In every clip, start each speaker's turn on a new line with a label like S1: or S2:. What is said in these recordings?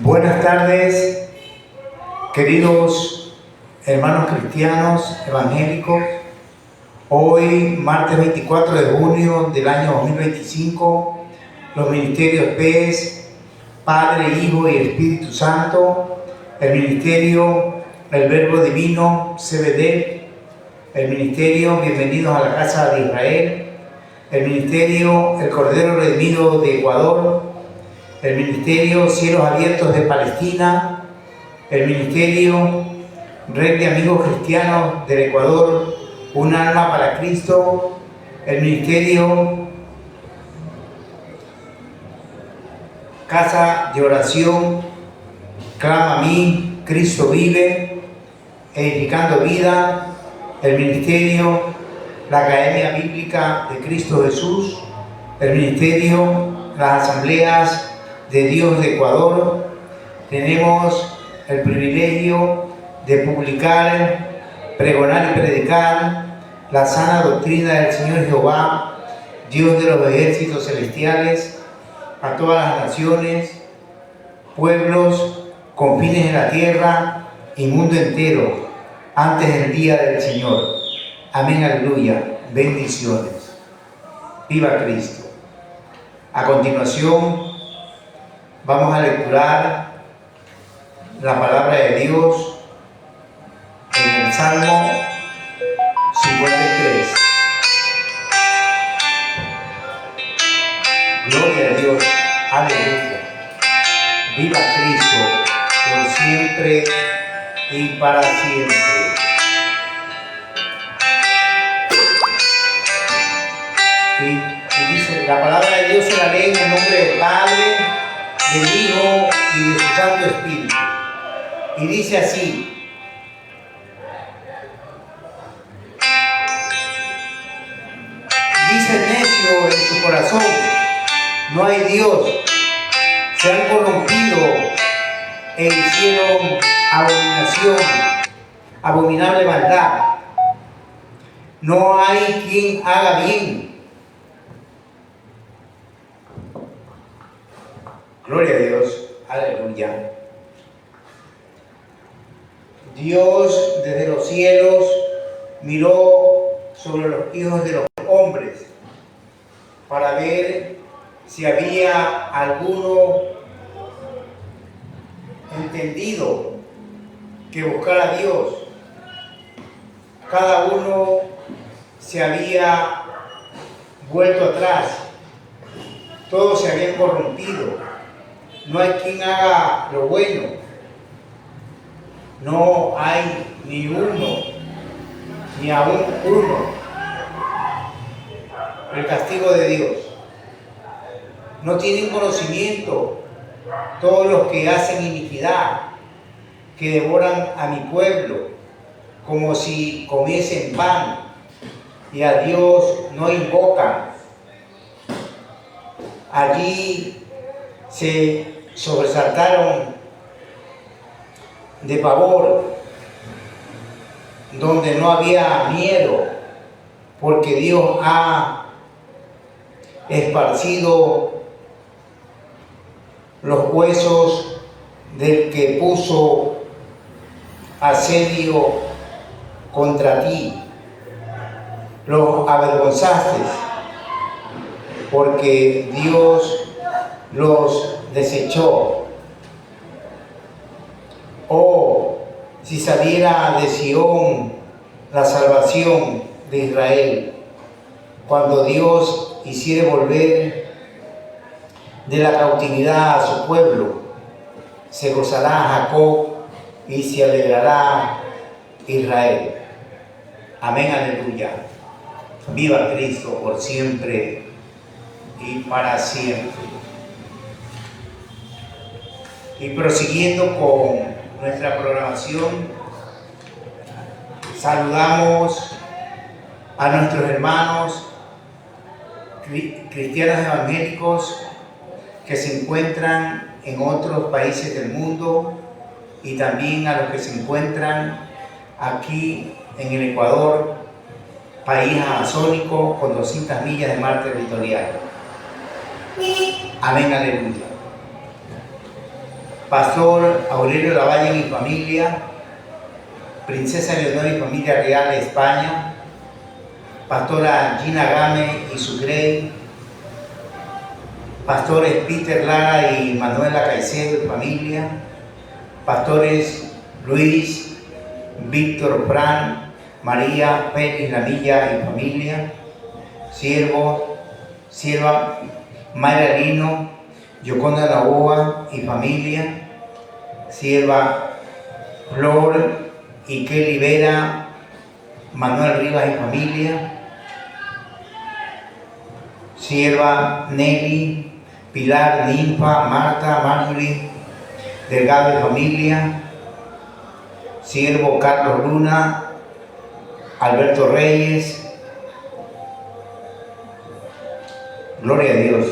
S1: Buenas tardes, queridos hermanos cristianos evangélicos. Hoy, martes 24 de junio del año 2025, los ministerios PES, Padre, Hijo y Espíritu Santo, el ministerio El Verbo Divino, CBD, el ministerio Bienvenidos a la Casa de Israel, el ministerio El Cordero Redimido de Ecuador, el ministerio Cielos Abiertos de Palestina, el ministerio Red de Amigos Cristianos del Ecuador, Un Alma para Cristo, el ministerio Casa de Oración, Clama a mí, Cristo vive, Edificando Vida, el ministerio La Academia Bíblica de Cristo Jesús, el ministerio Las Asambleas de Dios de Ecuador. Tenemos el privilegio de publicar, pregonar y predicar la sana doctrina del Señor Jehová, Dios de los ejércitos celestiales, a todas las naciones, pueblos, confines de la tierra y mundo entero, antes del día del Señor. Amén, aleluya, bendiciones. Viva Cristo. A continuación, vamos a lecturar la palabra de Dios en el Salmo 53. Gloria a Dios, aleluya. Viva Cristo, por siempre y para siempre. Y dice, la palabra de Dios se la lee en el nombre del Padre, del Hijo y de su Santo Espíritu. Y dice así: dice el necio en su corazón, no hay Dios. Se han corrompido e hicieron abominación, abominable maldad. No hay quien haga bien. Gloria a Dios, aleluya. Dios desde los cielos miró sobre los hijos de los hombres para ver si había alguno entendido que buscara a Dios. Cada uno se había vuelto atrás, todos se habían corrompido. No hay quien haga lo bueno, no hay ni uno, ni aún uno. El castigo de Dios. No tienen conocimiento todos los que hacen iniquidad, que devoran a mi pueblo como si comiesen pan, y a Dios no invocan. Allí se sobresaltaron de pavor, donde no había miedo, porque Dios ha esparcido los huesos del que puso asedio contra ti. Los avergonzaste, porque Dios los desechó. Oh, si saliera de Sión la salvación de Israel, cuando Dios hiciere volver de la cautividad a su pueblo, se gozará Jacob y se alegrará Israel. Amén, aleluya. Viva Cristo por siempre y para siempre. Y prosiguiendo con nuestra programación, saludamos a nuestros hermanos cristianos evangélicos que se encuentran en otros países del mundo y también a los que se encuentran aquí en el Ecuador, país amazónico con 200 millas de mar territorial. Amén, aleluya. Pastor Aurelio Lavalle y familia, Princesa Leonor y familia real de España, Pastora Gina Game y su grey, Pastores Peter Lara y Manuela Caicedo y familia, Pastores Luis, Víctor Fran, María Félix Lamilla y familia, sierva Mayra Lino, Yoconda Novoa y familia, sierva Flor y Kelly Vera, Manuel Rivas y familia, sierva Nelly, Pilar, Ninfa, Marta, Marjorie, Delgado y familia, siervo Carlos Luna, Alberto Reyes, gloria a Dios,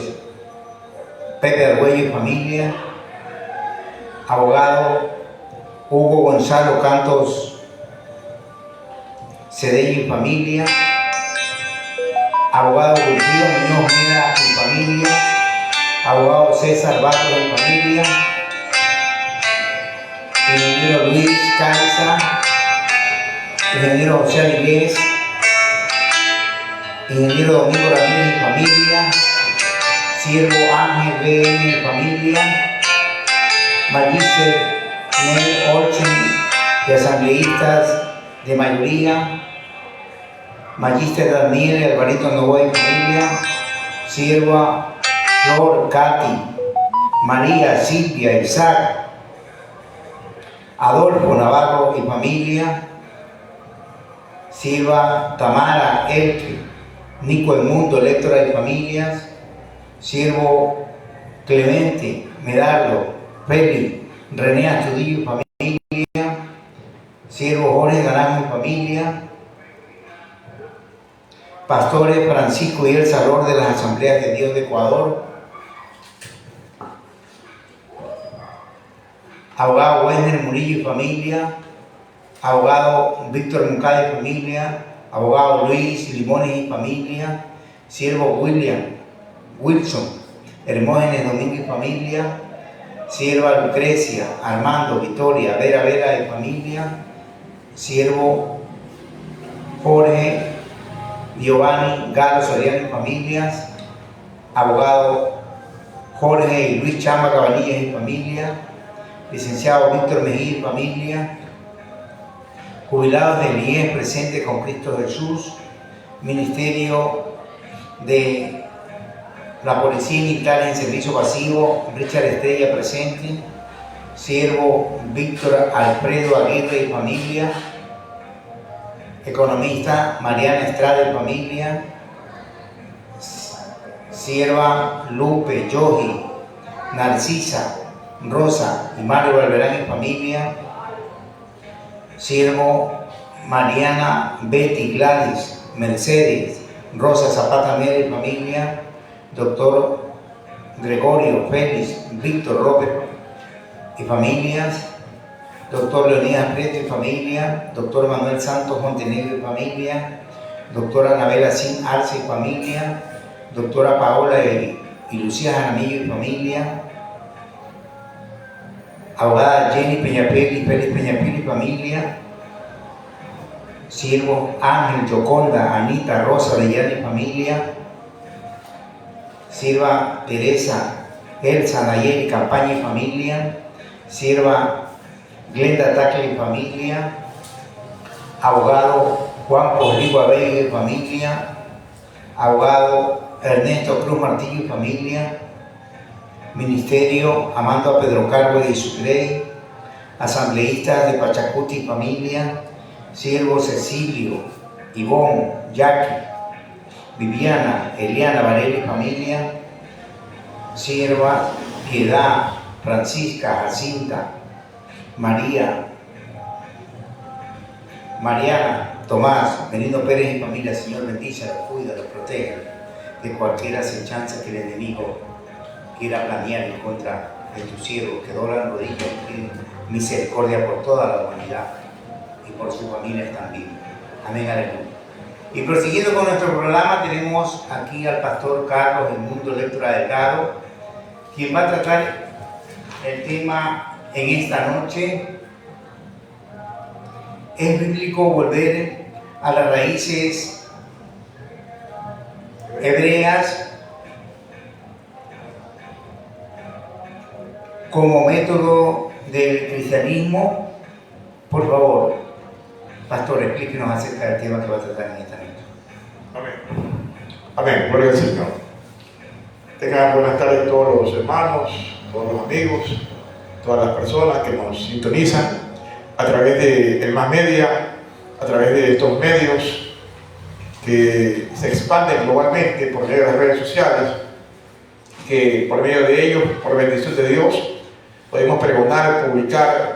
S1: Pepe Argüello y familia, abogado Hugo Gonzalo Cantos Cedeño y familia, abogado Wilfrido Muñoz Mira y familia, abogado César Bato y familia, ingeniero Luis Caiza, ingeniero José Avilés, ingeniero Domingo Ramírez y familia, siervo Ángel BM y familia, magíster Nel Olchen de asambleístas de mayoría, magíster Daniel Alvarito Novoa y familia, sierva Flor, Katy, María, Silvia, Isaac, Adolfo Navarro y familia, sierva Tamara, Elke, Nico Edmundo, Electra y familias, siervo Clemente, Medardo, Félix, René Astudillo y familia, siervo Jorge Naranjo y familia, pastores Francisco y Elsa Lor de las Asambleas de Dios de Ecuador, abogado Wender Murillo y familia, abogado Víctor Mucay y familia, abogado Luis Limones y familia, siervo Wilson Hermógenes Domingo y familia, sierva Lucrecia, Armando, Victoria, Vera y familia, siervo Jorge Giovanni Galo Soriano y familias, abogado Jorge y Luis Chamba Cabanillas y familia, licenciado Víctor Mejía y familia, jubilados del IES presente con Cristo Jesús, Ministerio de la Policía Militar en Servicio Pasivo, Richard Estrella presente, siervo Víctor Alfredo Aguirre y familia, economista Mariana Estrada y familia, sierva Lupe, Yogi, Narcisa, Rosa y Mario Valverán y familia, siervo Mariana, Betty, Gladys, Mercedes, Rosa Zapata Mera y familia, doctor Gregorio, Félix, Víctor López y familias, doctor Leonidas Prieto y familia, doctor Manuel Santos Montenegro y familia, doctora Anabela Sin Arce y familia, doctora Paola y Lucía Jaramillo y familia, abogada Jenny Peñapel y Félix Peñapel y familia, siervo Ángel, Yoconda, Anita, Rosa Orellana y familia, sierva Teresa, Elsa, Nayeli, Campaña y familia, sierva Glenda Tacle y familia, abogado Juan Rodrigo Abello y familia, abogado Ernesto Cruz Martillo y familia, Ministerio Amando a Pedro Carbo y su grey, asambleístas de Pachacuti y familia, siervo Cecilio, Ivonne, Jackie, Viviana, Eliana Varela y familia, sierva Piedad, Francisca, Jacinta, María, Mariana, Tomás, Benito Pérez y familia. Señor, bendice, los cuida, los protege de cualquier acechanza que el enemigo quiera planear en contra de tus siervos que doblan rodillas y piden misericordia por toda la humanidad y por sus familias también. Amén, aleluya. Y prosiguiendo con nuestro programa, tenemos aquí al pastor Carlos Edmundo Lectura Delgado, quien va a tratar el tema en esta noche. Es bíblico volver a las raíces hebreas como método del cristianismo. Por favor, pastor, explíquenos acerca del tema que va a tratar en esta noche.
S2: Amén. Amén. Gloria al Señor. Tengan buenas tardes todos los hermanos, todos los amigos, todas las personas que nos sintonizan a través de el Más Media, a través de estos medios que se expanden globalmente por medio de las redes sociales, que por medio de ellos, por bendición de Dios, podemos pregonar, publicar,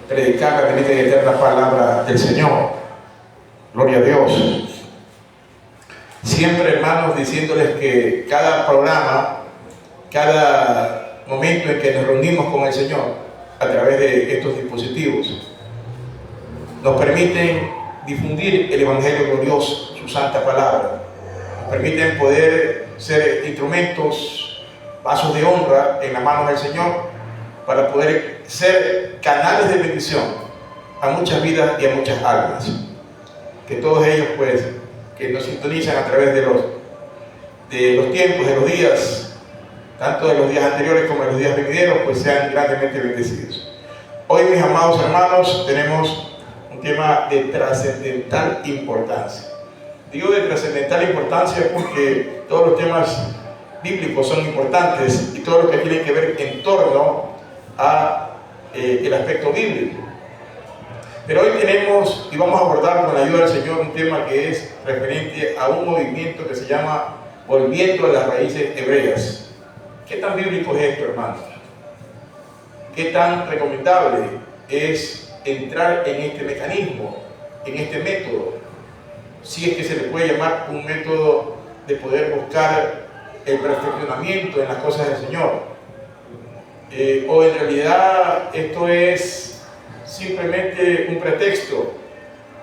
S2: predicar la bendita y eterna palabra del Señor. Gloria a Dios. Siempre, hermanos, diciéndoles que cada programa, cada momento en que nos reunimos con el Señor a través de estos dispositivos, nos permiten difundir el Evangelio glorioso, su santa palabra. Nos permiten poder ser instrumentos, vasos de honra en las manos del Señor, para poder ser canales de bendición a muchas vidas y a muchas almas. Que todos ellos, pues, que nos sintonizan a través de los tiempos, de los días, tanto de los días anteriores como de los días venideros, pues sean grandemente bendecidos. Hoy, mis amados hermanos, tenemos un tema de trascendental importancia. Digo de trascendental importancia porque todos los temas bíblicos son importantes y todo lo que tiene que ver en torno a el aspecto bíblico. Pero hoy tenemos y vamos a abordar con la ayuda del Señor un tema que es referente a un movimiento que se llama Volviendo a las Raíces Hebreas. ¿Qué tan bíblico es esto, hermanos? ¿Qué tan recomendable es entrar en este mecanismo, en este método? Si es que se le puede llamar un método de poder buscar el perfeccionamiento en las cosas del Señor. O en realidad esto es simplemente un pretexto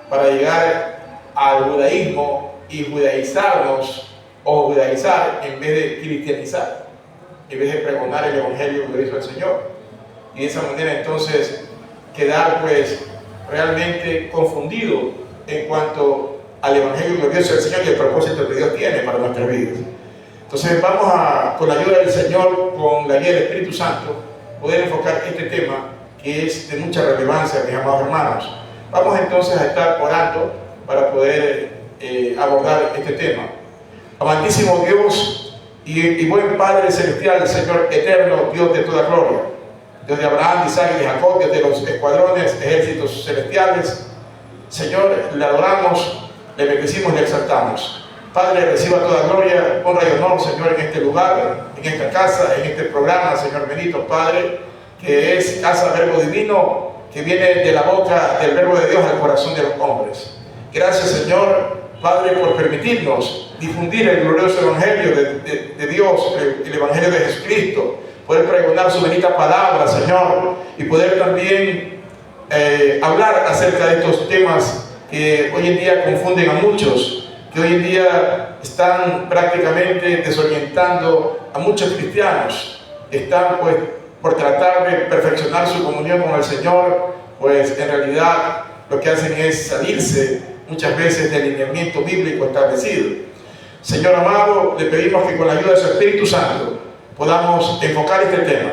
S2: para llegar al judaísmo y judaizarnos o judaizar en vez de cristianizar, en vez de pregonar el Evangelio que hizo el Señor, y de esa manera entonces quedar pues realmente confundido en cuanto al Evangelio glorioso del Señor y el propósito que Dios tiene para nuestras vidas. Entonces vamos a, con la ayuda del Señor, con la guía del Espíritu Santo, poder enfocar este tema que es de mucha relevancia, mis amados hermanos. Vamos entonces a estar orando para poder abordar este tema. Amantísimo Dios y buen Padre Celestial, Señor eterno, Dios de toda gloria, Dios de Abraham, Isaac y de Jacob, Dios de los escuadrones, ejércitos celestiales, Señor, le adoramos, le bendecimos, le exaltamos. Padre, reciba toda gloria, honra y honor, Señor, en este lugar, en esta casa, en este programa, Señor bendito, Padre, que es Casa Verbo Divino, que viene de la boca del Verbo de Dios al corazón de los hombres. Gracias, Señor, Padre, por permitirnos difundir el glorioso Evangelio de Dios, el Evangelio de Jesucristo, poder pregonar su bendita palabra, Señor, y poder también hablar acerca de estos temas que hoy en día confunden a muchos, que hoy en día están prácticamente desorientando a muchos cristianos. Están pues por tratar de perfeccionar su comunión con el Señor, pues en realidad lo que hacen es salirse muchas veces del lineamiento bíblico establecido. Señor amado, le pedimos que con la ayuda de su Espíritu Santo podamos enfocar este tema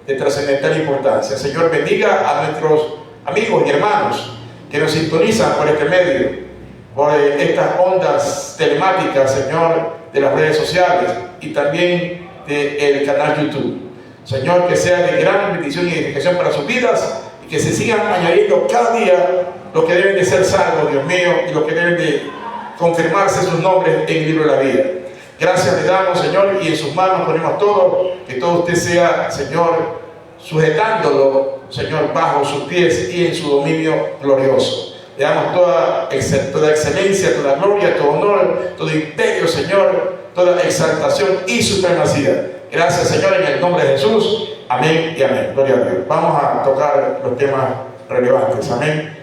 S2: de trascendental importancia. Señor, bendiga a nuestros amigos y hermanos que nos sintonizan por este medio, por estas ondas telemáticas, Señor, de las redes sociales y también del canal YouTube. Señor, que sea de gran bendición y edificación para sus vidas y que se sigan añadiendo cada día los que deben de ser salvos, Dios mío, y los que deben de confirmarse sus nombres en el libro de la vida. Gracias le damos, Señor, y en sus manos ponemos todo, que todo usted sea, Señor, sujetándolo, Señor, bajo sus pies y en su dominio glorioso. Le damos toda excelencia, toda gloria, todo honor, todo imperio, Señor, toda exaltación y supremacía. Gracias, Señor, en el nombre de Jesús. Amén y amén. Gloria a Dios. Vamos a tocar los temas relevantes. Amén.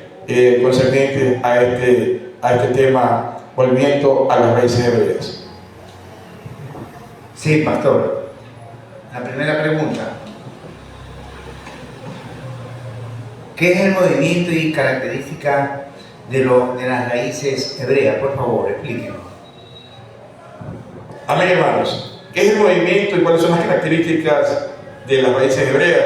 S2: Concernientes a este tema, volviendo a las raíces hebreas.
S1: Sí, pastor. La primera pregunta. ¿Qué es el movimiento y características de las raíces hebreas? Por favor, explíquenos.
S2: Amén, hermanos. ¿Qué es el movimiento y cuáles son las características de las raíces hebreas?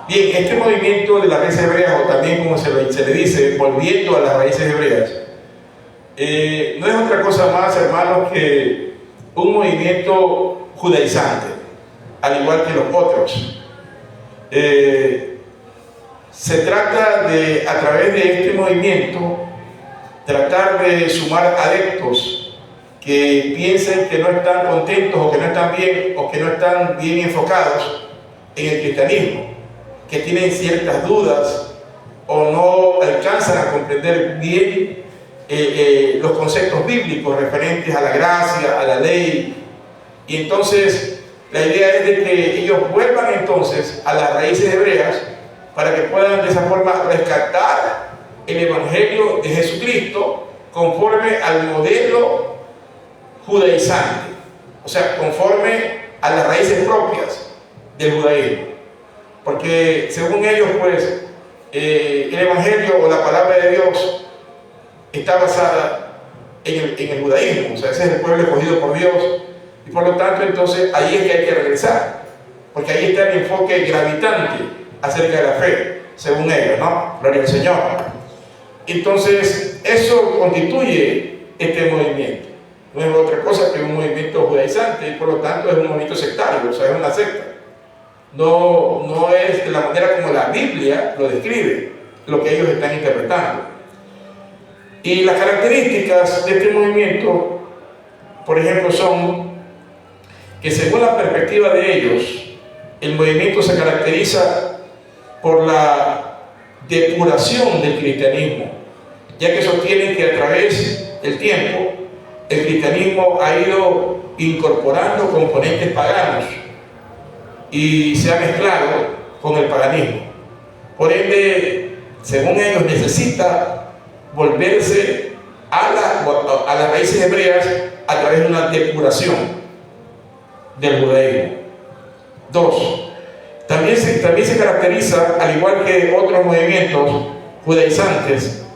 S2: Bien, este movimiento de las raíces hebreas, o también como se le dice, volviendo a las raíces hebreas, no es otra cosa más, hermanos, que un movimiento judaizante, al igual que los otros. Se trata de, a través de este movimiento, tratar de sumar adeptos que piensen que no están contentos o que no están bien o que no están bien enfocados en el cristianismo, que tienen ciertas dudas o no alcanzan a comprender bien los conceptos bíblicos referentes a la gracia, a la ley. Y entonces la idea es de que ellos vuelvan entonces a las raíces hebreas para que puedan de esa forma rescatar el Evangelio de Jesucristo conforme al modelo judaizante, o sea, conforme a las raíces propias del judaísmo. Porque según ellos, pues, el Evangelio o la palabra de Dios está basada en el judaísmo, o sea, ese es el pueblo escogido por Dios, y por lo tanto, entonces, ahí es que hay que regresar, porque ahí está el enfoque gravitante acerca de la fe, según ellos, ¿no? Gloria al Señor. Entonces, eso constituye este movimiento. No es otra cosa que un movimiento judaizante y por lo tanto es un movimiento sectario, o sea, es una secta. No es de la manera como la Biblia lo describe, lo que ellos están interpretando. Y las características de este movimiento, por ejemplo, son que según la perspectiva de ellos, el movimiento se caracteriza por la depuración del cristianismo, ya que sostienen que a través del tiempo el cristianismo ha ido incorporando componentes paganos y se ha mezclado con el paganismo. Por ende, según ellos, necesita volverse a las raíces hebreas a través de una depuración del judaísmo. 2. También se caracteriza, al igual que otros movimientos judaizantes,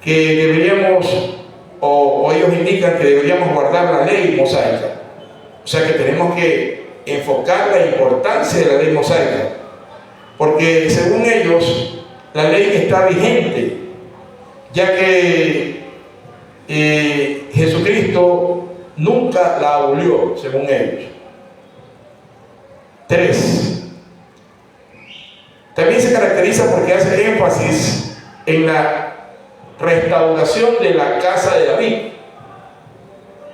S2: que deberíamos, o ellos indican que deberíamos guardar la ley mosaica. O sea que tenemos que enfocar la importancia de la ley mosaica, porque según ellos, la ley está vigente, ya que Jesucristo nunca la abolió, según ellos. 3. También se caracteriza porque hace énfasis en la restauración de la casa de David,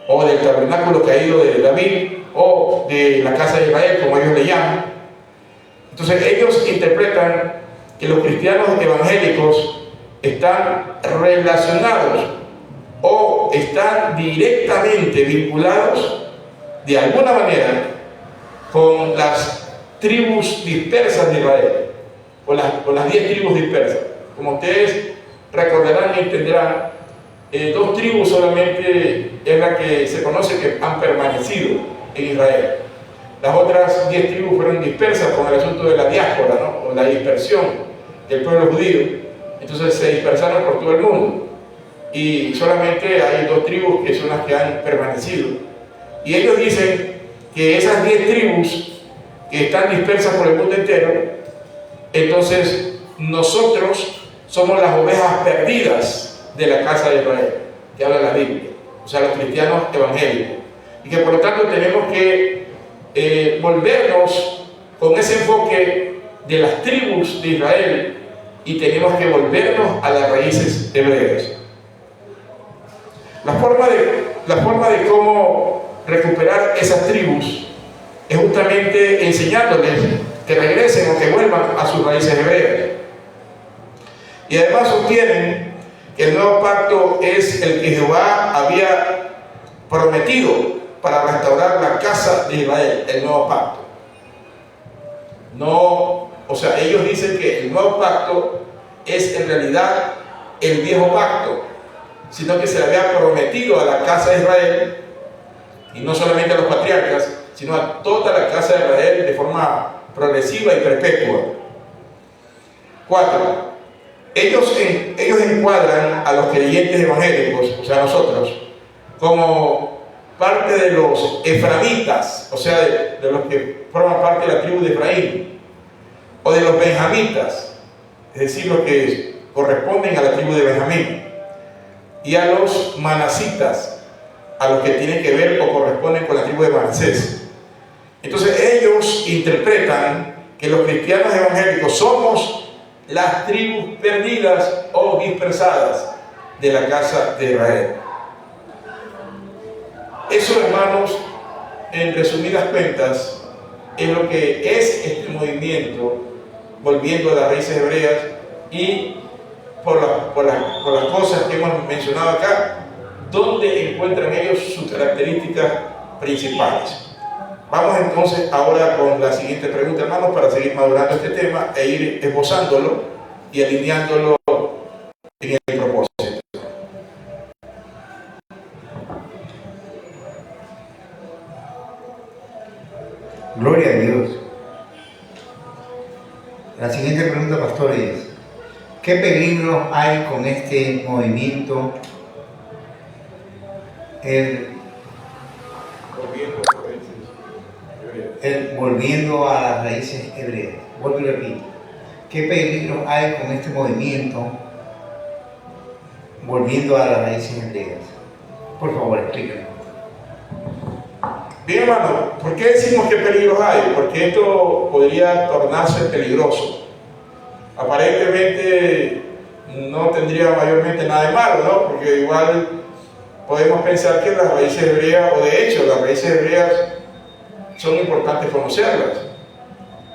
S2: o del tabernáculo caído de David, o de la casa de Israel, como ellos le llaman. Entonces ellos interpretan que los cristianos evangélicos están relacionados o están directamente vinculados de alguna manera con las tribus dispersas de Israel, con las 10 tribus dispersas. Como ustedes recordarán y entenderán, 2 tribus solamente es la que se conoce que han permanecido en Israel. Las otras 10 tribus fueron dispersas con el asunto de la diáspora, ¿no? O la dispersión del pueblo judío. Entonces se dispersaron por todo el mundo. Y solamente hay 2 tribus que son las que han permanecido. Y ellos dicen que esas 10 tribus que están dispersas por el mundo entero, entonces nosotros somos las ovejas perdidas de la casa de Israel, que habla la Biblia, o sea, los cristianos evangélicos, y que por lo tanto tenemos que volvernos con ese enfoque de las tribus de Israel y tenemos que volvernos a las raíces hebreas. La forma de cómo recuperar esas tribus es justamente enseñándoles que regresen o que vuelvan a sus raíces hebreas. Y además sostienen que el nuevo pacto es el que Jehová había prometido para restaurar la casa de Israel, el nuevo pacto. No, o sea, ellos dicen que el nuevo pacto es en realidad el viejo pacto, sino que se le había prometido a la casa de Israel, y no solamente a los patriarcas, sino a toda la casa de Israel de forma progresiva y perpetua. 4. Ellos encuadran a los creyentes evangélicos, o sea, a nosotros, como parte de los eframitas, o sea, de los que forman parte de la tribu de Efraín, o de los benjamitas, es decir, los que corresponden a la tribu de Benjamín, y a los manasitas, a los que tienen que ver o corresponden con la tribu de Manasés. Entonces ellos interpretan que los cristianos evangélicos somos las tribus perdidas o dispersadas de la casa de Israel. Eso, hermanos, en resumidas cuentas, es lo que es este movimiento, volviendo a las raíces hebreas, y por las cosas que hemos mencionado acá, donde encuentran ellos sus características principales. Vamos entonces ahora con la siguiente pregunta, hermanos, para seguir madurando este tema e ir esbozándolo y alineándolo en el propósito.
S1: Gloria a Dios. La siguiente pregunta, pastor, es: ¿qué peligros hay con este movimiento? Volviendo a las raíces hebreas. Vuelvo y repito. ¿Qué peligros hay con este movimiento volviendo a las raíces hebreas? Por favor, explíquenos.
S2: Bien, hermano, ¿por qué decimos que peligros hay? Porque esto podría tornarse peligroso. Aparentemente no tendría mayormente nada de malo, ¿no? Porque igual podemos pensar que las raíces hebreas, o de hecho las raíces hebreas, son importantes conocerlas.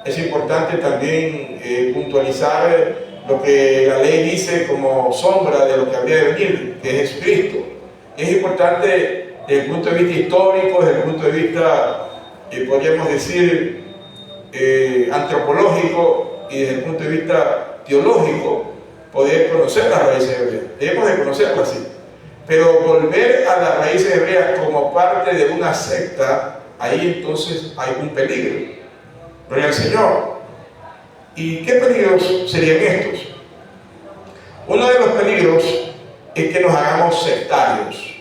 S2: Es importante también puntualizar lo que la ley dice como sombra de lo que habría de venir, que es Jesucristo. Es importante desde el punto de vista histórico, desde el punto de vista, podríamos decir, antropológico, y desde el punto de vista teológico, poder conocer las raíces hebreas. Debemos de conocerlas, sí. Pero volver a las raíces hebreas como parte de una secta, ahí entonces hay un peligro. Gloria al Señor. ¿Y qué peligros serían estos? Uno de los peligros es que nos hagamos sectarios,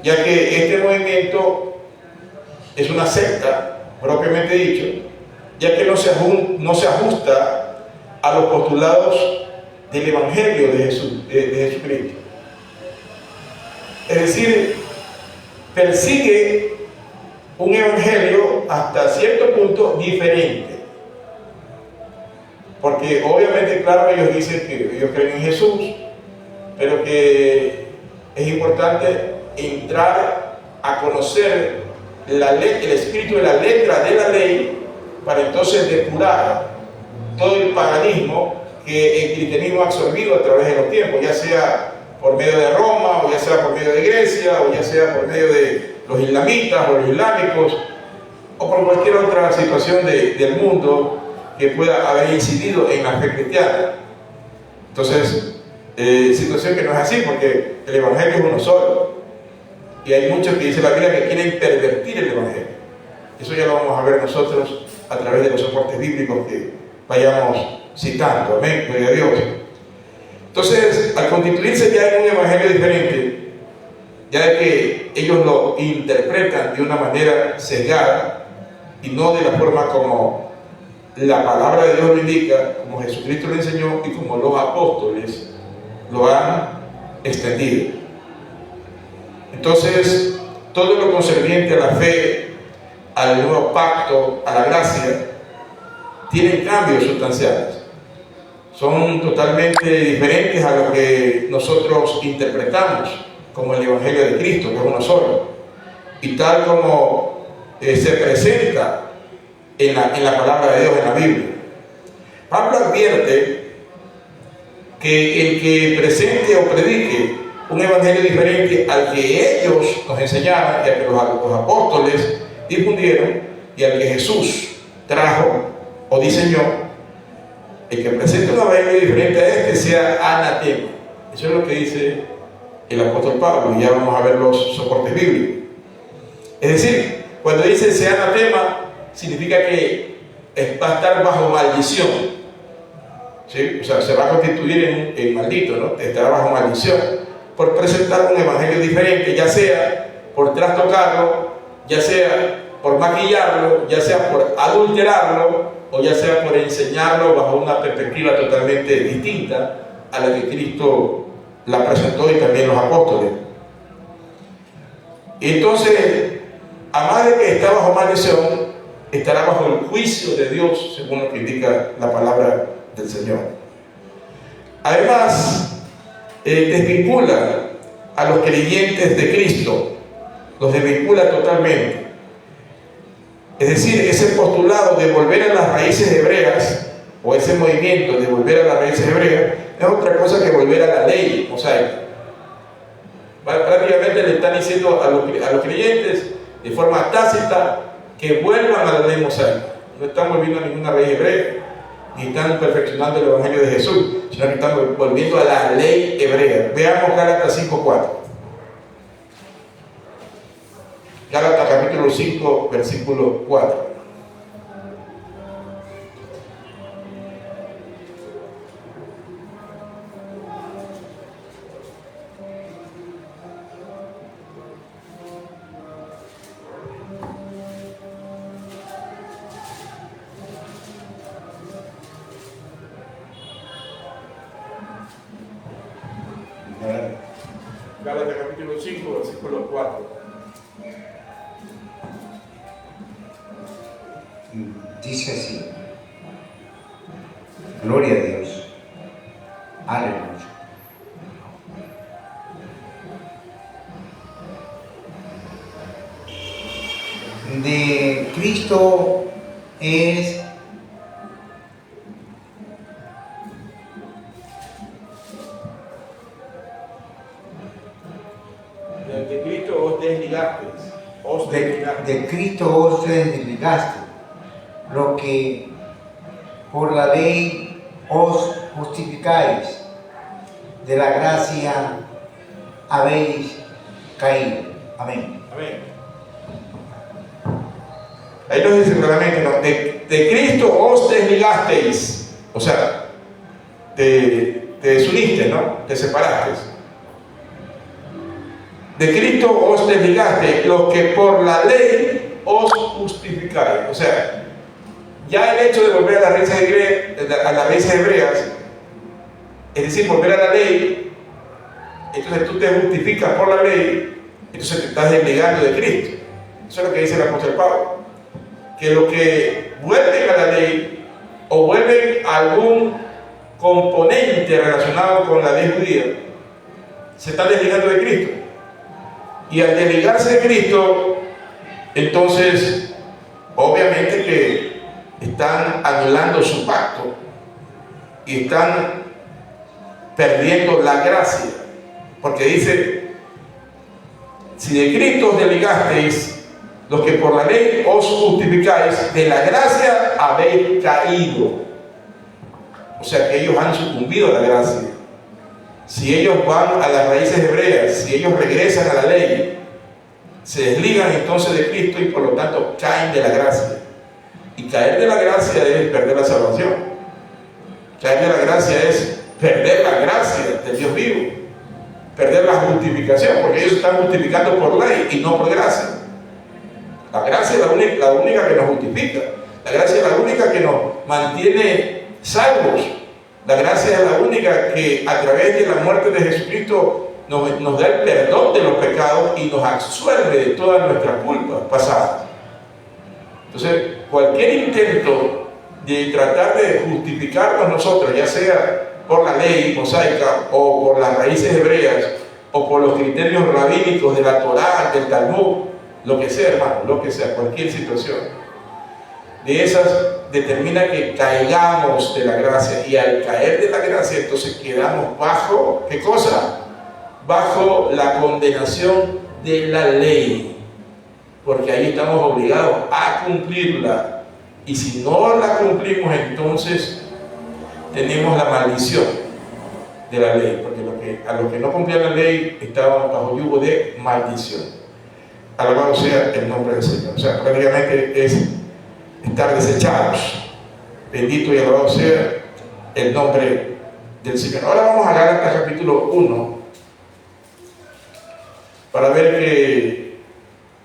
S2: ya que este movimiento es una secta, propiamente dicho, ya que no se ajusta a los postulados del Evangelio de Jesucristo. Es decir, persigue un evangelio hasta cierto punto diferente, porque obviamente, claro, ellos dicen que ellos creen en Jesús, pero que es importante entrar a conocer el espíritu de la letra de la ley, para entonces depurar todo el paganismo que el cristianismo ha absorbido a través de los tiempos, ya sea por medio de Roma, o ya sea por medio de Grecia, o ya sea por medio de los islamitas o los islámicos, o por cualquier otra situación del mundo que pueda haber incidido en la fe cristiana. Entonces, situación que no es así, porque el Evangelio es uno solo, y hay muchos que dice la Biblia que quieren pervertir el Evangelio. Eso ya lo vamos a ver nosotros a través de los soportes bíblicos que vayamos citando. Amén, gloria a Dios. Entonces, al constituirse ya en un evangelio diferente, ya de que ellos lo interpretan de una manera sesgada y no de la forma como la palabra de Dios lo indica, como Jesucristo lo enseñó y como los apóstoles lo han extendido. Entonces, todo lo concerniente a la fe, al nuevo pacto, a la gracia, tienen cambios sustanciales. Son totalmente diferentes a lo que nosotros interpretamos como el Evangelio de Cristo, que es uno solo, y tal como se presenta en la palabra de Dios, en la Biblia. Pablo advierte que el que presente o predique un evangelio diferente al que ellos nos enseñaron, y al que los apóstoles difundieron, y al que Jesús trajo o diseñó, el que presente un evangelio diferente a este sea anatema. Eso es lo que dice el apóstol Pablo, y ya vamos a ver los soportes bíblicos. Es decir, cuando dice sea anatema, significa que va a estar bajo maldición. ¿sí? O sea, se va a constituir en maldito, ¿no? Estará bajo maldición por presentar un evangelio diferente, ya sea por trastocarlo, ya sea por maquillarlo, ya sea por adulterarlo, o ya sea por enseñarlo bajo una perspectiva totalmente distinta a la que Cristo la presentó y también los apóstoles. Entonces, además de que está bajo maldición, estará bajo el juicio de Dios, según lo que indica la palabra del Señor. Además, desvincula a los creyentes de Cristo, los desvincula totalmente. Es decir, ese postulado de volver a las raíces hebreas, o ese movimiento de volver a las raíces hebreas, es otra cosa que volver a la ley mosaica. Prácticamente le están diciendo a los creyentes de forma tácita que vuelvan a la ley mosaica. No están volviendo a ninguna raíz hebrea, ni están perfeccionando el Evangelio de Jesús, sino que están volviendo a la ley hebrea. Veamos Gálatas 5:4. Gálatas capítulo 5, versículo 4. Gálatas capítulo 5, versículo 4.
S1: Dice así: gloria a Dios, aleluya. De Cristo es
S2: de Cristo os desligasteis.
S1: de Cristo os desligaste, lo que por la ley os justificáis, de la gracia habéis caído. Amén.
S2: Amén. Ahí nos dice claramente, ¿no? De Cristo os desligasteis, o sea, te desuniste, ¿no? Te separaste. De Cristo os desligaste, los que por la ley os justificáis. O sea, ya el hecho de volver a las raíces hebreas, es decir, volver a la ley, entonces tú te justificas por la ley, entonces te estás desligando de Cristo. Eso es lo que dice el apóstol Pablo, que los que vuelven a la ley o vuelven a algún componente relacionado con la ley judía, se están desligando de Cristo. Y al desligarse de Cristo, entonces, obviamente que están anulando su pacto y están perdiendo la gracia. Porque dice, si de Cristo os desligasteis, los que por la ley os justificáis, de la gracia habéis caído. O sea que ellos han sucumbido a la gracia. Si ellos van a las raíces hebreas, si ellos regresan a la ley, se desligan entonces de Cristo y por lo tanto caen de la gracia. Y caer de la gracia es perder la salvación. Caer de la gracia es perder la gracia del Dios vivo, perder la justificación, porque ellos están justificando por ley y no por gracia. La gracia es la única que nos justifica. La gracia es la única que nos mantiene salvos. La gracia es la única que a través de la muerte de Jesucristo nos da el perdón de los pecados y nos absuelve de todas nuestras culpas pasadas. Entonces, cualquier intento de tratar de justificarnos nosotros, ya sea por la ley mosaica o por las raíces hebreas o por los criterios rabínicos de la Torá, del Talmud, lo que sea, hermano, lo que sea, cualquier situación de esas determina que caigamos de la gracia, y al caer de la gracia entonces quedamos bajo, ¿qué cosa? Bajo la condenación de la ley, porque ahí estamos obligados a cumplirla, y si no la cumplimos entonces tenemos la maldición de la ley, porque a los que no cumplían la ley estaban bajo yugo de maldición. Alabado sea el nombre del Señor. O sea, prácticamente es estar desechados. Bendito y alabado sea el nombre del Señor. Ahora vamos a Gálatas capítulo 1 para ver que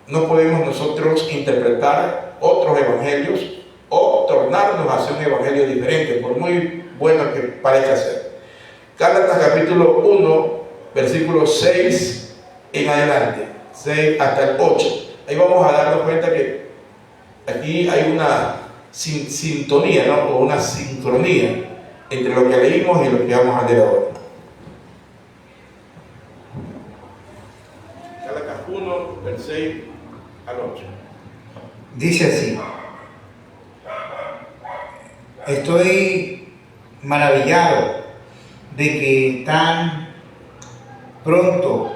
S2: no podemos nosotros interpretar otros evangelios o tornarnos hacia un evangelio diferente, por muy bueno que parezca ser. Gálatas capítulo 1, versículos 6 en adelante, 6 hasta el 8. Ahí vamos a darnos cuenta que aquí hay una sintonía, ¿no? O una sincronía entre lo que leímos y lo que vamos a leer ahora. Gálatas 1, del 6 al 8.
S1: Dice así: estoy maravillado de que tan pronto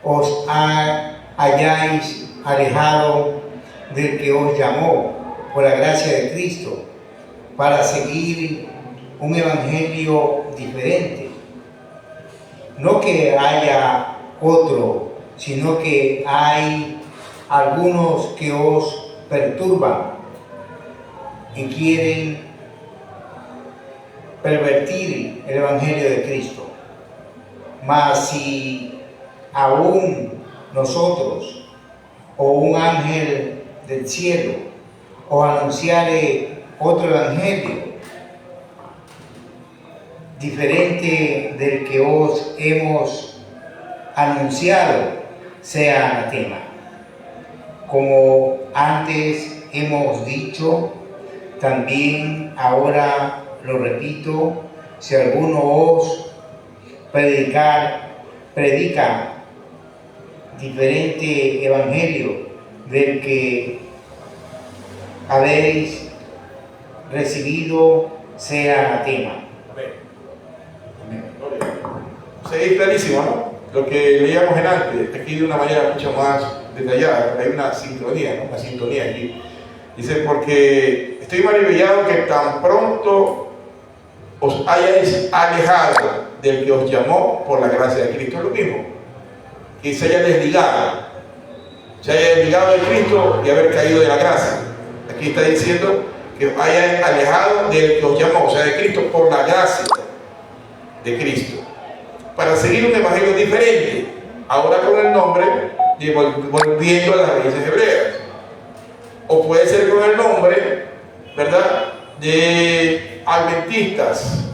S1: os hayáis alejado del que os llamó por la gracia de Cristo para seguir un evangelio diferente. No que haya otro, sino que hay algunos que os perturban y quieren pervertir el evangelio de Cristo. Mas si aún nosotros o un ángel del cielo os anunciare otro evangelio diferente del que os hemos anunciado, sea anatema. Como antes hemos dicho, también ahora lo repito, si alguno os predica diferente evangelio del que habéis recibido, sea anatema.
S2: Sí, clarísimo, ¿no? Lo que leíamos en antes, aquí de una manera mucho más detallada, hay una sincronía, ¿no? Una sintonía aquí. Dice, porque estoy maravillado que tan pronto os hayáis alejado del que os llamó por la gracia de Cristo. Es lo mismo, que se haya desligado de Cristo y haber caído de la gracia. Aquí está diciendo que os hayáis alejado del que os llamó, o sea, de Cristo, por la gracia de Cristo, para seguir un evangelio diferente, ahora con el nombre de volviendo a las raíces hebreas, o puede ser con el nombre, ¿verdad?, de adventistas,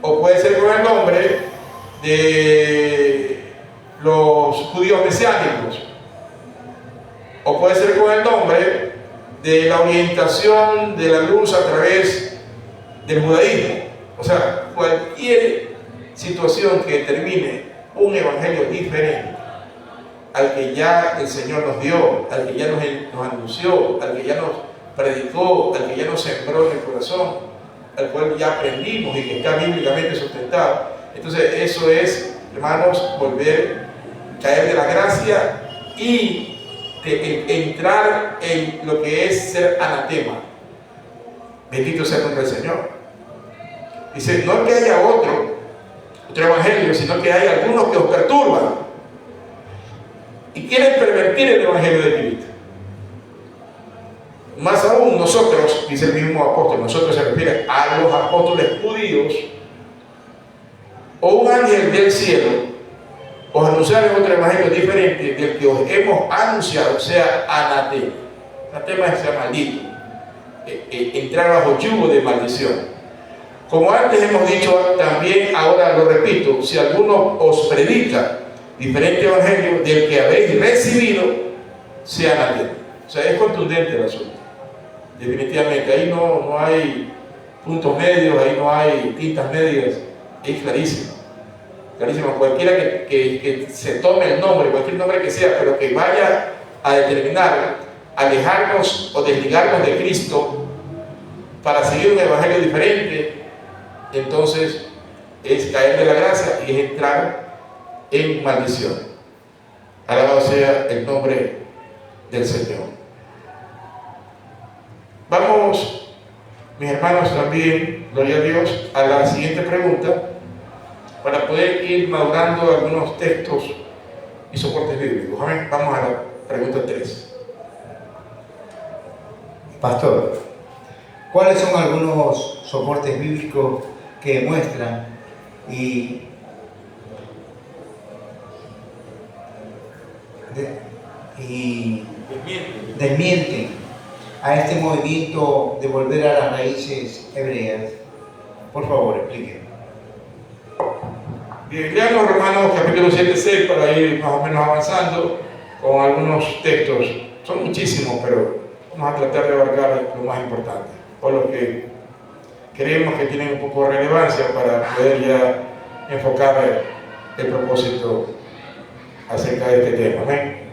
S2: o puede ser con el nombre de los judíos mesiánicos, o puede ser con el nombre de la orientación de la luz a través del judaísmo. O sea, cualquier situación que determine un evangelio diferente al que ya el Señor nos dio, al que ya nos anunció, al que ya nos predicó, al que ya nos sembró en el corazón, al cual ya aprendimos y que está bíblicamente sustentado. Entonces eso es, hermanos, caer de la gracia y entrar en lo que es ser anatema. Bendito sea el nombre del Señor. Dice, no que haya otro evangelio, sino que hay algunos que os perturban y quieren pervertir el evangelio de Cristo. Más aún nosotros, dice el mismo apóstol, nosotros se refiere a los apóstoles judíos, o un ángel del cielo os anunciaron otro evangelio diferente del que os hemos anunciado, sea anatema. Anatema es ser maldito, entrar bajo yugo de maldición. Como antes hemos dicho, también ahora lo repito, si alguno os predica diferente evangelio del que habéis recibido, sea anatema. O sea, es contundente el asunto. Definitivamente, ahí no hay puntos medios, ahí no hay tintas medias, es clarísimo. Clarísimo, cualquiera que se tome el nombre, cualquier nombre que sea, pero que vaya a determinar alejarnos o desligarnos de Cristo para seguir un evangelio diferente, entonces es caer de la gracia y es entrar en maldición. Alabado sea el nombre del Señor. Vamos, mis hermanos, también, gloria a Dios, a la siguiente pregunta, para poder ir madurando algunos textos y soportes bíblicos. Amén. Vamos a la pregunta 3.
S1: Pastor, ¿Cuáles son algunos soportes bíblicos que demuestran y desmienten a este movimiento de volver a las raíces hebreas? Por favor, expliquen.
S2: Bien, leamos Romanos capítulo 7-6 para ir más o menos avanzando con algunos textos. Son muchísimos, pero vamos a tratar de abarcar lo más importante, o lo que creemos que tienen un poco de relevancia para poder ya enfocar el propósito acerca de este tema. ¿Amén?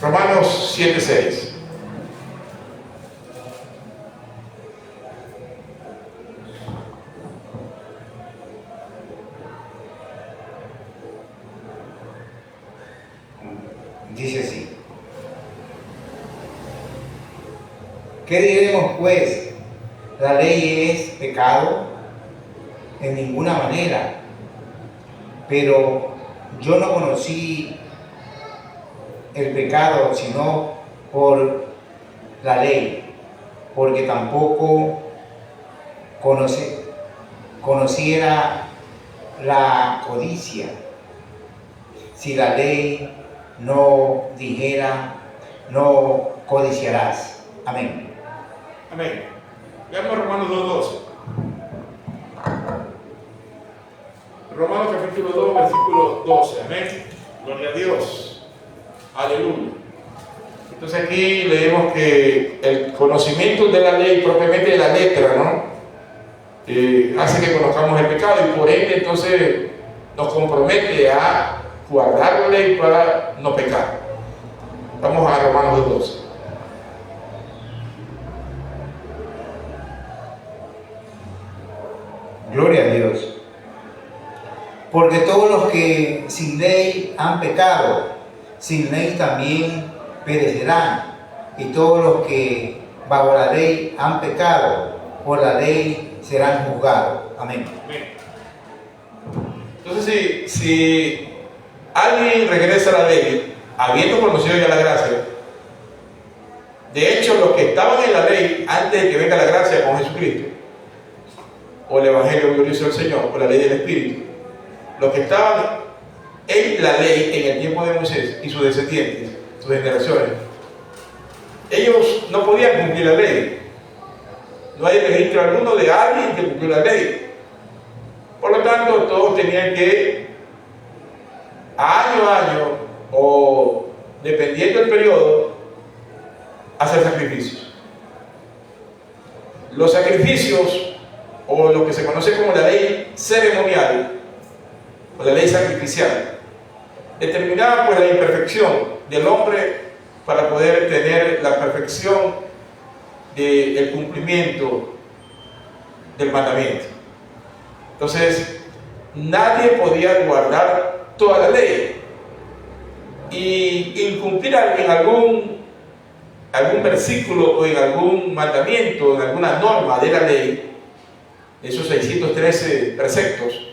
S2: Romanos 7:6.
S1: Dice así: ¿qué diremos pues? ¿La ley es pecado? En ninguna manera. Pero yo no conocí el pecado sino por la ley, porque tampoco conociera la codicia, si la ley no dijera, no codiciarás. Amén.
S2: Amén. Veamos Romanos 2:12. Romanos capítulo 2, versículo 12. Amén. Gloria a Dios. Aleluya. Entonces aquí leemos que el conocimiento de la ley, propiamente de la letra, ¿no? Hace que conozcamos el pecado y por ende entonces nos compromete a guardar la ley para no pecar. Vamos a Romanos 2:12.
S1: Gloria a Dios. Porque todos los que sin ley han pecado, sin ley también perecerán. Y todos los que bajo la ley han pecado, por la ley serán juzgados. Amén.
S2: Entonces, si alguien regresa a la ley, habiendo conocido ya la gracia, de hecho, los que estaban en la ley antes de que venga la gracia con Jesucristo, o el Evangelio glorioso del Señor, o la ley del Espíritu, los que estaban en la ley en el tiempo de Moisés y sus descendientes, sus generaciones, ellos no podían cumplir la ley. No hay registro alguno de alguien que cumplió la ley. Por lo tanto, todos tenían que, año a año, o dependiendo del periodo, hacer sacrificios. Los sacrificios, o lo que se conoce como la ley ceremonial, o la ley sacrificial, determinaba pues la imperfección del hombre para poder tener la perfección del cumplimiento del mandamiento. Entonces, nadie podía guardar toda la ley y incumplir en algún versículo o en algún mandamiento, en alguna norma de la ley, esos 613 preceptos,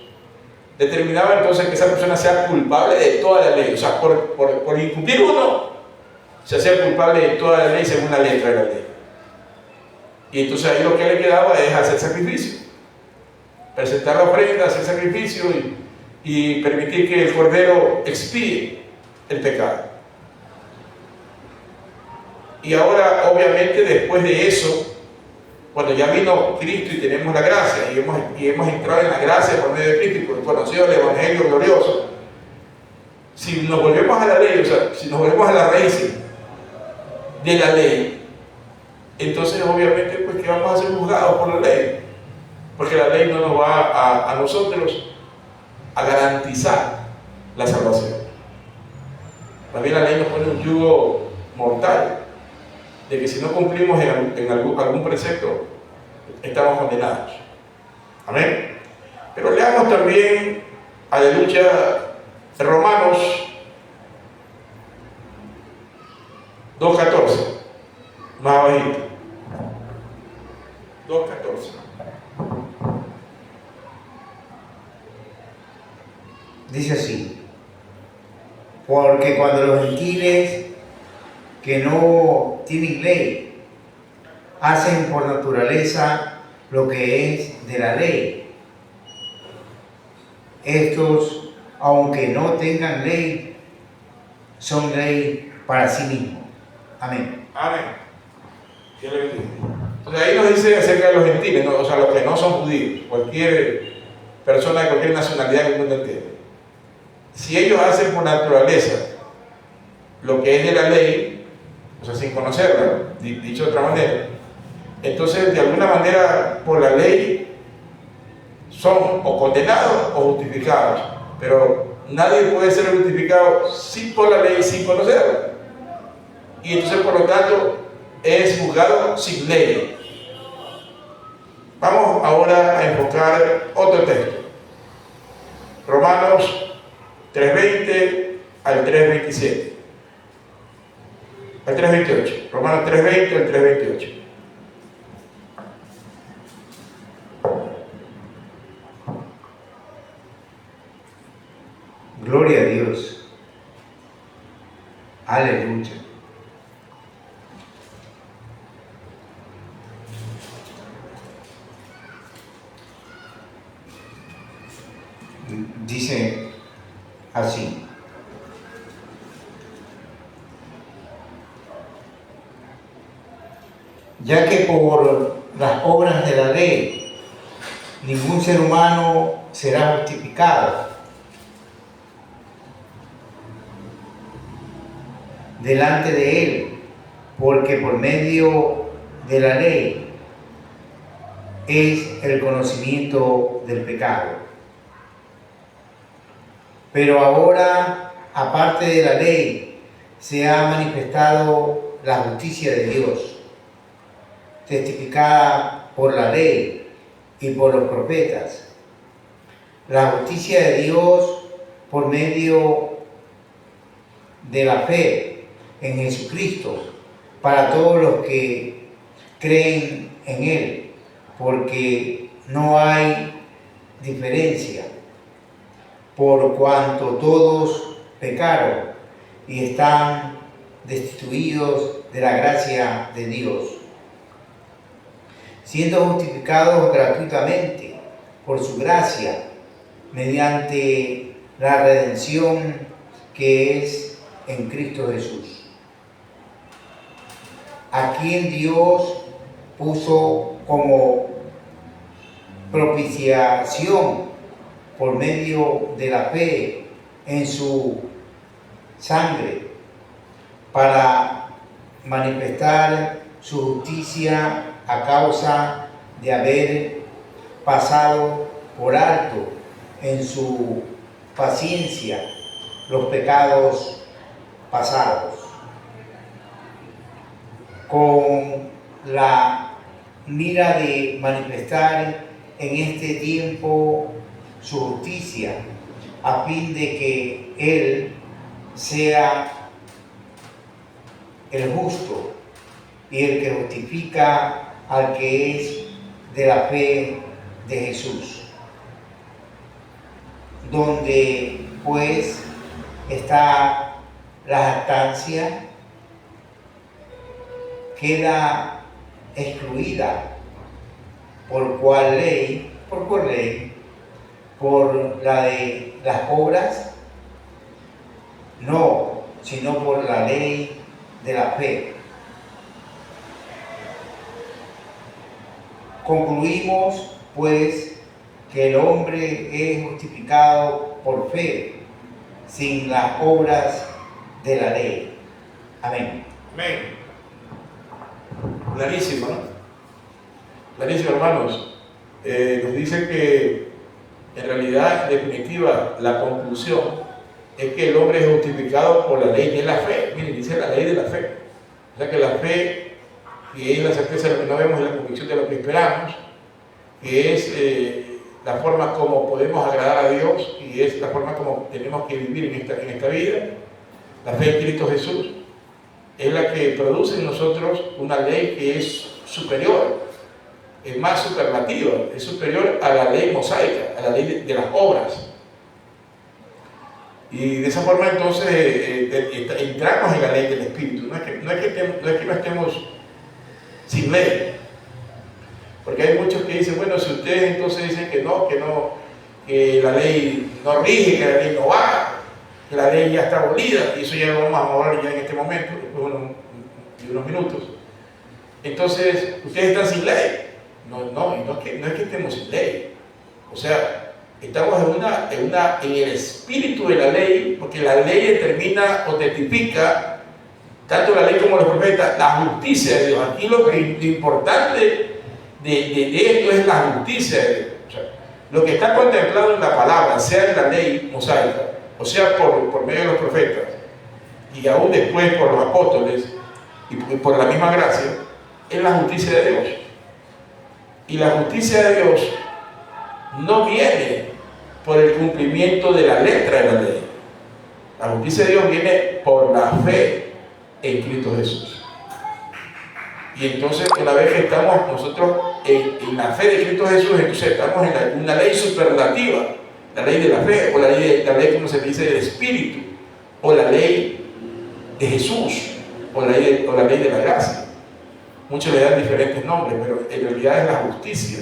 S2: determinaba entonces que esa persona sea culpable de toda la ley. O sea, por incumplir uno, se hacía culpable de toda la ley según la letra de la ley. Y entonces ahí lo que le quedaba es hacer sacrificio, presentar la ofrenda, hacer sacrificio y permitir que el cordero expíe el pecado. Y ahora, obviamente, después de eso, cuando ya vino Cristo y tenemos la gracia y hemos entrado en la gracia por medio de Cristo y por conocido el Evangelio glorioso, si nos volvemos a la ley, o sea, si nos volvemos a la raíz de la ley, entonces obviamente pues que vamos a ser juzgados por la ley, porque la ley no nos va a nosotros a garantizar la salvación. También la ley nos pone un yugo mortal de que si no cumplimos en algún precepto, estamos condenados. Amén. Pero leamos también, aleluya, Romanos 2:14, más abajito. 2:14.
S1: Dice así: porque cuando los gentiles que no tienen ley hacen por naturaleza lo que es de la ley. Estos, aunque no tengan ley, son ley para sí mismos. Amén.
S2: Amén. Dios le bendiga. Entonces ahí nos dice acerca de los gentiles, ¿no? O sea, los que no son judíos, cualquier persona de cualquier nacionalidad que el mundo entienda. Si ellos hacen por naturaleza lo que es de la ley, o sea, sin conocerla, dicho de otra manera, entonces de alguna manera por la ley son o condenados o justificados, pero nadie puede ser justificado sin por la ley, sin conocerla, y entonces por lo tanto es juzgado sin ley. Vamos ahora a enfocar otro texto, Romanos 3:20 al 3:27, al 3:28, Romanos 3:20 al 3:28.
S1: Gloria a Dios. Aleluya. Dice así: ya que por las obras de la ley ningún ser humano será justificado delante de él, porque por medio de la ley es el conocimiento del pecado. Pero ahora, aparte de la ley, se ha manifestado la justicia de Dios, testificada por la ley y por los profetas. La justicia de Dios por medio de la fe en Jesucristo, para todos los que creen en Él, porque no hay diferencia, por cuanto todos pecaron y están destituidos de la gracia de Dios, siendo justificados gratuitamente por su gracia, mediante la redención que es en Cristo Jesús, a quien Dios puso como propiciación por medio de la fe en su sangre, para manifestar su justicia a causa de haber pasado por alto en su paciencia los pecados pasados, con la mira de manifestar en este tiempo su justicia, a fin de que Él sea el justo y el que justifica al que es de la fe de Jesús, donde pues está la jactancia, queda excluida. ¿Por cuál ley? ¿Por cuál ley? ¿Por la de las obras? No, sino por la ley de la fe. Concluimos, pues, que el hombre es justificado por fe, sin las obras de la ley. Amén.
S2: Amén. Clarísimo, ¿no? Clarísimo, hermanos. Nos dice que en realidad, en definitiva, la conclusión es que el hombre es justificado por la ley de la fe. Miren, dice la ley de la fe. O sea que la fe, que es la certeza de lo que no vemos, es la convicción de lo que esperamos, que es la forma como podemos agradar a Dios y es la forma como tenemos que vivir en esta vida. La fe en Cristo Jesús es la que produce en nosotros una ley que es superior, es más superlativa, es superior a la ley mosaica, a la ley de las obras. Y de esa forma entonces entramos en la ley del Espíritu. No es que no estemos sin sin ley. Porque hay muchos que dicen, bueno, si ustedes entonces dicen que que la ley no rige, que la ley no va, que la ley ya está abolida, y eso ya lo vamos a hablar ya en este momento, después de unos minutos. Entonces, ustedes están sin ley. No es que estemos sin ley. O sea, estamos en el espíritu de la ley, porque la ley determina o testifica, tanto la ley como los profetas, la justicia de Dios. Aquí lo importante de esto es la justicia de Dios. O sea, lo que está contemplado en la palabra, sea en la ley mosaica, o sea por medio de los profetas, y aún después por los apóstoles, y por la misma gracia, es la justicia de Dios. Y la justicia de Dios no viene por el cumplimiento de la letra de la ley. La justicia de Dios viene por la fe en Cristo Jesús. Y entonces, una vez que estamos nosotros en la fe de Cristo Jesús, entonces estamos en una ley superlativa, la ley de la fe, o la ley como se dice, del Espíritu, o la ley de Jesús, o la ley de la gracia. Muchos le dan diferentes nombres, pero en realidad es la justicia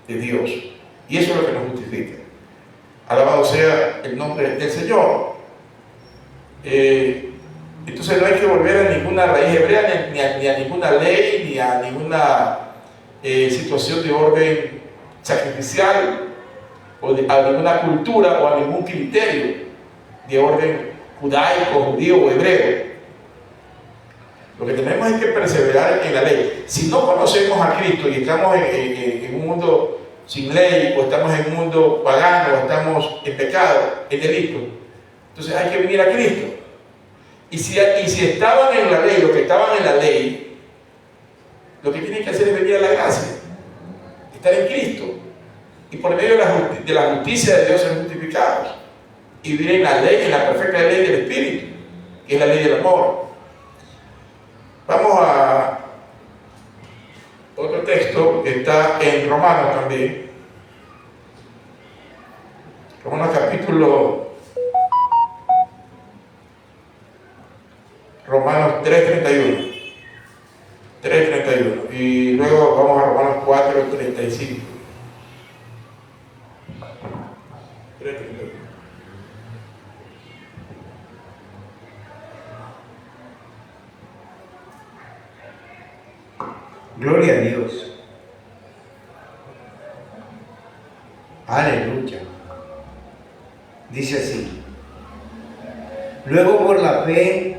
S2: de Dios. Y eso es lo que nos justifica. Alabado sea el nombre del Señor. Entonces no hay que volver a ninguna raíz hebrea, ni a ninguna ley, ni a ninguna situación de orden sacrificial, o a ninguna cultura, o a ningún criterio de orden judaico, judío o hebreo. Lo que tenemos es que perseverar en la ley. Si no conocemos a Cristo y estamos en un mundo sin ley, o estamos en un mundo pagano, o estamos en pecado, en delito, entonces hay que venir a Cristo. Y si estaban en la ley, los que estaban en la ley, lo que tienen que hacer es venir a la gracia, estar en Cristo, y por medio de la justicia de Dios ser justificados, y vivir en la ley, en la perfecta ley del Espíritu, que es la ley del amor. Vamos a otro texto que está en Romanos también. Romanos capítulo 3:31. 3:31. Y luego vamos a Romanos 4:35. 3:31.
S1: Gloria a Dios. Aleluya. Dice así: luego por la fe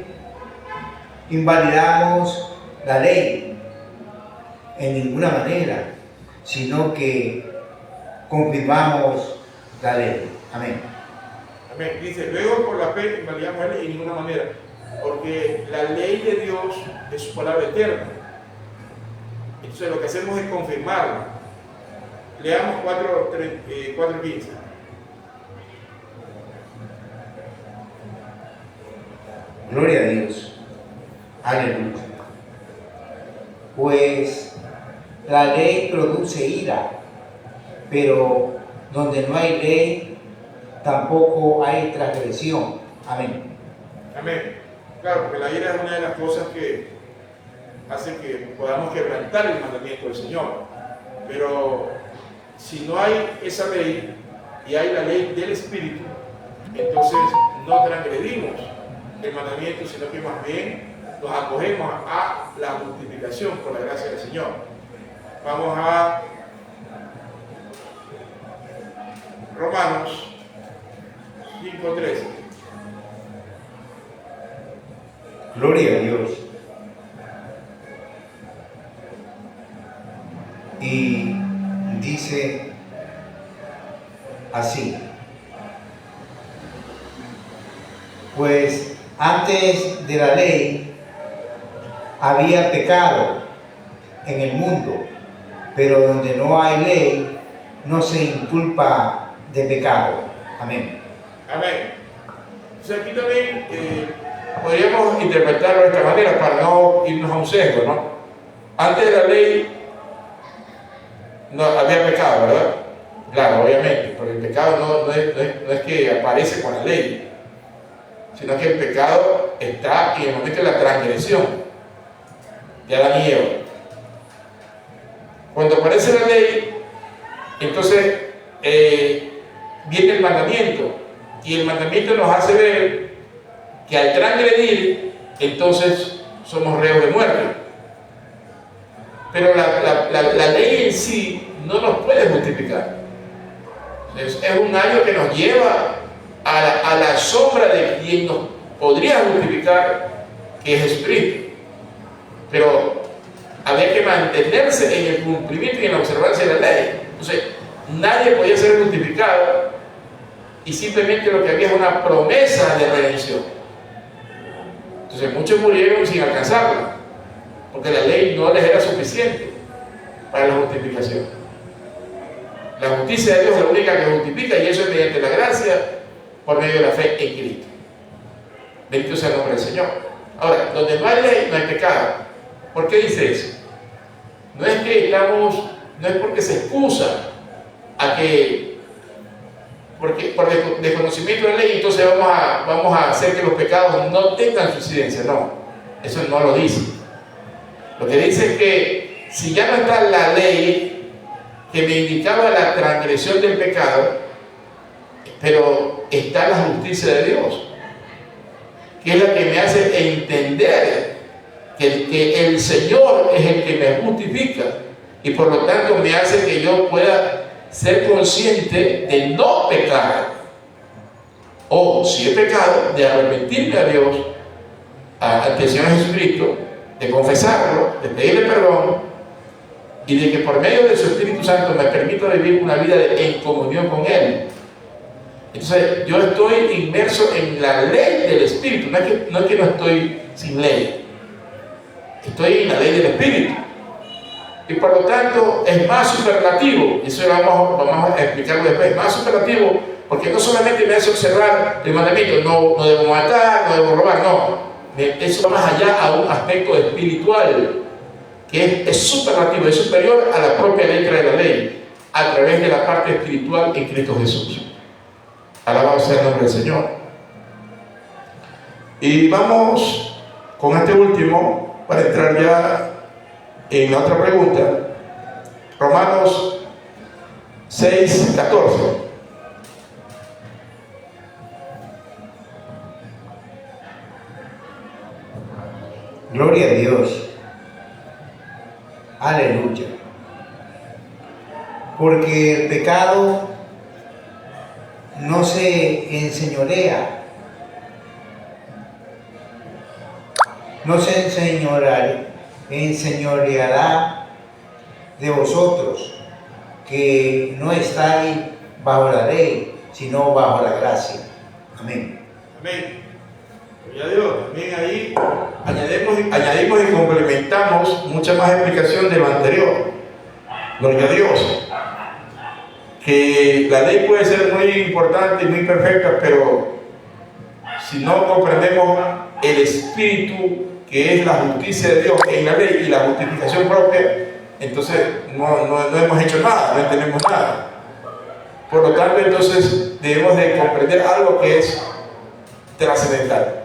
S1: invalidamos la ley en ninguna manera, sino que confirmamos la ley. Amén.
S2: Amén. Dice, luego por la fe invalidamos la ley en ninguna manera, porque la ley de Dios es su palabra eterna. Entonces lo que hacemos es confirmarla. Leamos 4:15.
S1: Gloria a Dios. Aleluya. Pues la ley produce ira, pero donde no hay ley, tampoco hay transgresión. Amén.
S2: Amén. Claro, porque la ira es una de las cosas que hace que podamos quebrantar el mandamiento del Señor. Pero si no hay esa ley y hay la ley del Espíritu, entonces no transgredimos el mandamiento, sino que más bien nos acogemos a la justificación por la gracia del Señor. Vamos a Romanos 5:13.
S1: Gloria a Dios. Y dice así: pues antes de la ley había pecado en el mundo, pero donde no hay ley no se inculpa de pecado. Amén.
S2: Amén. Entonces aquí también podríamos interpretarlo de esta manera para no irnos a un sesgo, ¿no? Antes de la ley no había pecado, ¿verdad? Claro, obviamente, porque el pecado no es que aparece con la ley, sino que el pecado está en el momento de la transgresión de Adán y Eva. Cuando aparece la ley, entonces viene el mandamiento, y el mandamiento nos hace ver que al transgredir, entonces somos reos de muerte. Pero la ley en sí no nos puede justificar. Es un año que nos lleva a la sombra de quien nos podría justificar, que es Jesucristo. Pero había que mantenerse en el cumplimiento y en la observancia de la ley. Entonces, nadie podía ser justificado, y simplemente lo que había es una promesa de redención. Entonces, muchos murieron sin alcanzarla, porque la ley no les era suficiente para la justificación. La justicia de Dios es la única que justifica, y eso es mediante la gracia por medio de la fe en Cristo. Bendito sea el nombre del Señor. Ahora, donde no hay ley, no hay pecado. ¿Por qué dice eso? No es porque se excusa a que, porque por desconocimiento de la ley, entonces vamos a hacer que los pecados no tengan su incidencia. No, eso no lo dice. Lo que dice es que si ya no está la ley que me indicaba la transgresión del pecado, pero está la justicia de Dios, que es la que me hace entender que el Señor es el que me justifica, y por lo tanto me hace que yo pueda ser consciente de no pecar, o si he pecado, de arrepentirme a Dios, ante el Señor Jesucristo, de confesarlo, de pedirle perdón, y de que por medio de su Espíritu Santo me permita vivir una vida en comunión con Él. Entonces yo estoy inmerso en la ley del Espíritu. No es que no estoy sin ley, estoy en la ley del Espíritu, y por lo tanto es más superlativo. Eso vamos a explicarlo después. Más superlativo porque no solamente me hace observar el mandamiento, no debo matar, no debo robar, no, eso va más allá a un aspecto espiritual que es superlativo, es superior a la propia letra de la ley, a través de la parte espiritual en Cristo Jesús. Alabado sea el nombre del Señor. Y vamos con este último para entrar ya en la otra pregunta. Romanos 6:14.
S1: Gloria a Dios. Aleluya. Porque el pecado no se enseñorea, no se enseñoreará de vosotros, que no estáis bajo la ley, sino bajo la gracia. Amén.
S2: Amén. Gloria a Dios. También ahí añadimos y complementamos mucha más explicación de lo anterior. Gloria a Dios. Que la ley puede ser muy importante y muy perfecta, pero si no comprendemos el espíritu que es la justicia de Dios en la ley y la justificación propia, entonces no hemos hecho nada, no entendemos nada. Por lo tanto, entonces debemos de comprender algo que es trascendental,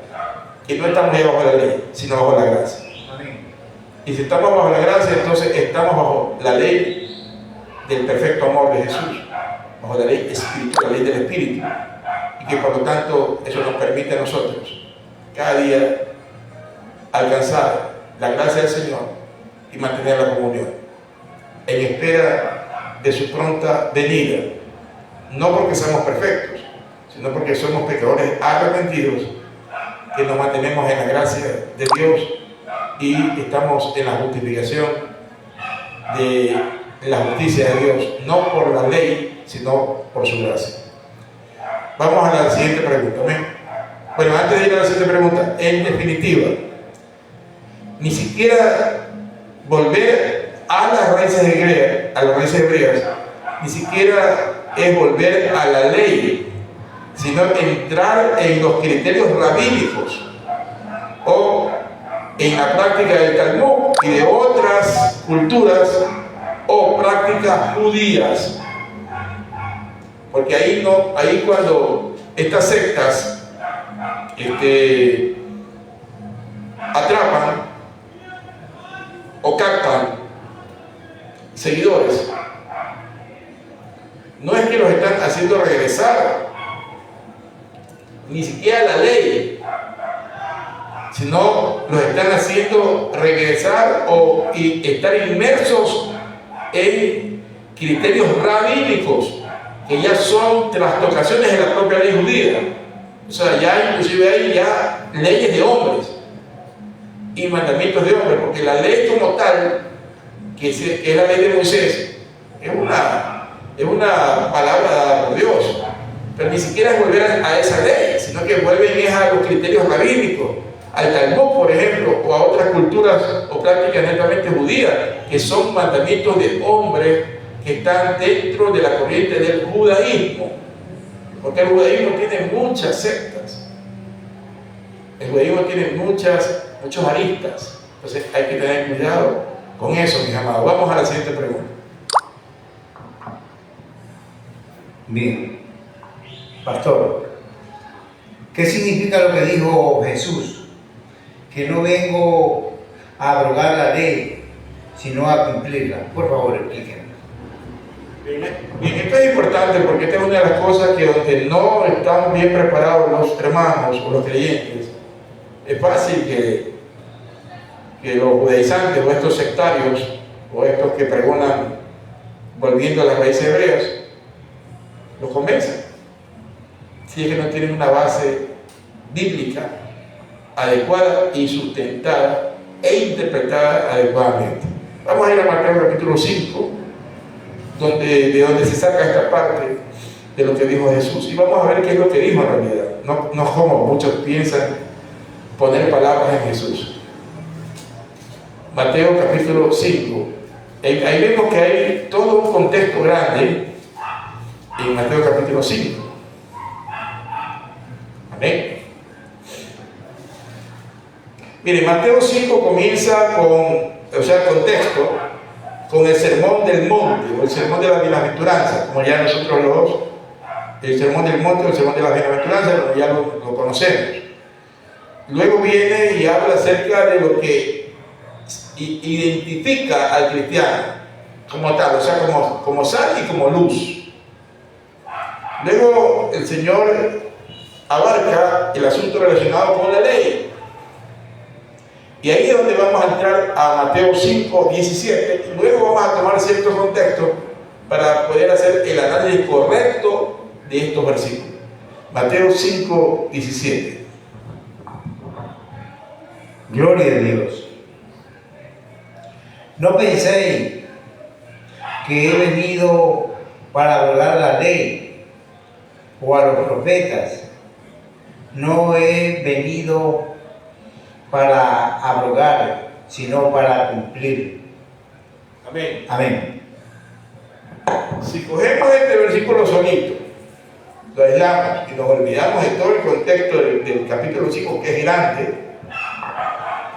S2: que no estamos bajo la ley, sino bajo la gracia. Y si estamos bajo la gracia, entonces estamos bajo la ley del perfecto amor de Jesús, bajo la ley espiritual, la ley del Espíritu, y que por lo tanto eso nos permite a nosotros cada día alcanzar la gracia del Señor y mantener la comunión en espera de su pronta venida, no porque seamos perfectos, sino porque somos pecadores arrepentidos que nos mantenemos en la gracia de Dios y estamos en la justificación de la justicia de Dios, no por la ley, sino por su gracia. Vamos a la siguiente pregunta. ¿Amén? Bueno, antes de ir a la siguiente pregunta, en definitiva, ni siquiera volver a las raíces hebreas, ni siquiera es volver a la ley, sino entrar en los criterios rabínicos o en la práctica del Talmud y de otras culturas o prácticas judías. Porque ahí cuando estas sectas atrapan o captan seguidores, no es que los están haciendo regresar, ni siquiera la ley, sino los están haciendo regresar y estar inmersos en criterios rabínicos que ya son trastocaciones de la propia ley judía. O sea, ya inclusive hay ya leyes de hombres y mandamientos de hombres, porque la ley como tal, que es la ley de Moisés, es una palabra dada por Dios, pero ni siquiera es volver a esa ley, sino que vuelven a los criterios rabínicos, al Talmud, por ejemplo, o a otras culturas o prácticas netamente judías, que son mandamientos de hombres que están dentro de la corriente del judaísmo, porque el judaísmo tiene muchas sectas, el judaísmo tiene muchos aristas, entonces hay que tener cuidado con eso, mis amados. Vamos a la siguiente pregunta.
S1: Bien, pastor, ¿qué significa lo que dijo Jesús? Que no vengo a abrogar la ley, sino a cumplirla. Por favor, explíquenme.
S2: Bien, esto es importante porque esta es una de las cosas que donde no están bien preparados los hermanos o los creyentes, es fácil que los judaizantes o estos sectarios o estos que pregonan volviendo a las raíces hebreas los convenzan, si es que no tienen una base bíblica adecuada y sustentada e interpretada adecuadamente. Vamos a ir a Mateo capítulo 5, de donde se saca esta parte de lo que dijo Jesús, y vamos a ver qué es lo que dijo en realidad, no como muchos piensan poner palabras en Jesús. Mateo capítulo 5, ahí vemos que hay todo un contexto grande en Mateo capítulo 5. Amén. Mire, Mateo 5 comienza contexto, con el sermón del monte, o el sermón de la bienaventuranza, como ya nosotros el sermón del monte o el sermón de la bienaventuranza, como ya lo conocemos. Luego viene y habla acerca de lo que identifica al cristiano como tal, o sea, como sal y como luz. Luego el Señor abarca el asunto relacionado con la ley. Y ahí es donde vamos a entrar a Mateo 5, 17, y luego vamos a tomar ciertos contextos para poder hacer el análisis correcto de estos versículos. Mateo 5, 17.
S1: Gloria a Dios. No penséis que he venido para abrogar la ley o a los profetas. No he venido para abrogar, sino para cumplir.
S2: Amén.
S1: Amén.
S2: Si cogemos este versículo solito, lo aislamos y nos olvidamos de todo el contexto del capítulo 5, que es grande,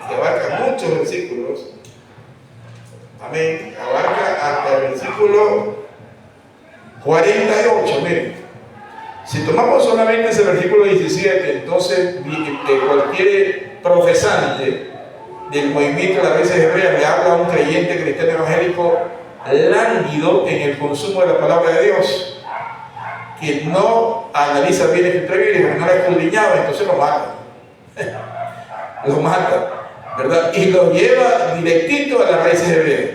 S2: que abarca muchos versículos, amén, abarca hasta el versículo 48, miren. Si tomamos solamente ese versículo 17, entonces cualquier profesante del movimiento de las raíces hebreas le habla a un creyente cristiano evangélico lánguido en el consumo de la palabra de Dios, que no analiza bien el escritura bíblica, que no la escudriñaba, entonces lo mata. Lo mata, ¿verdad? Y lo lleva directito a las raíces hebreas.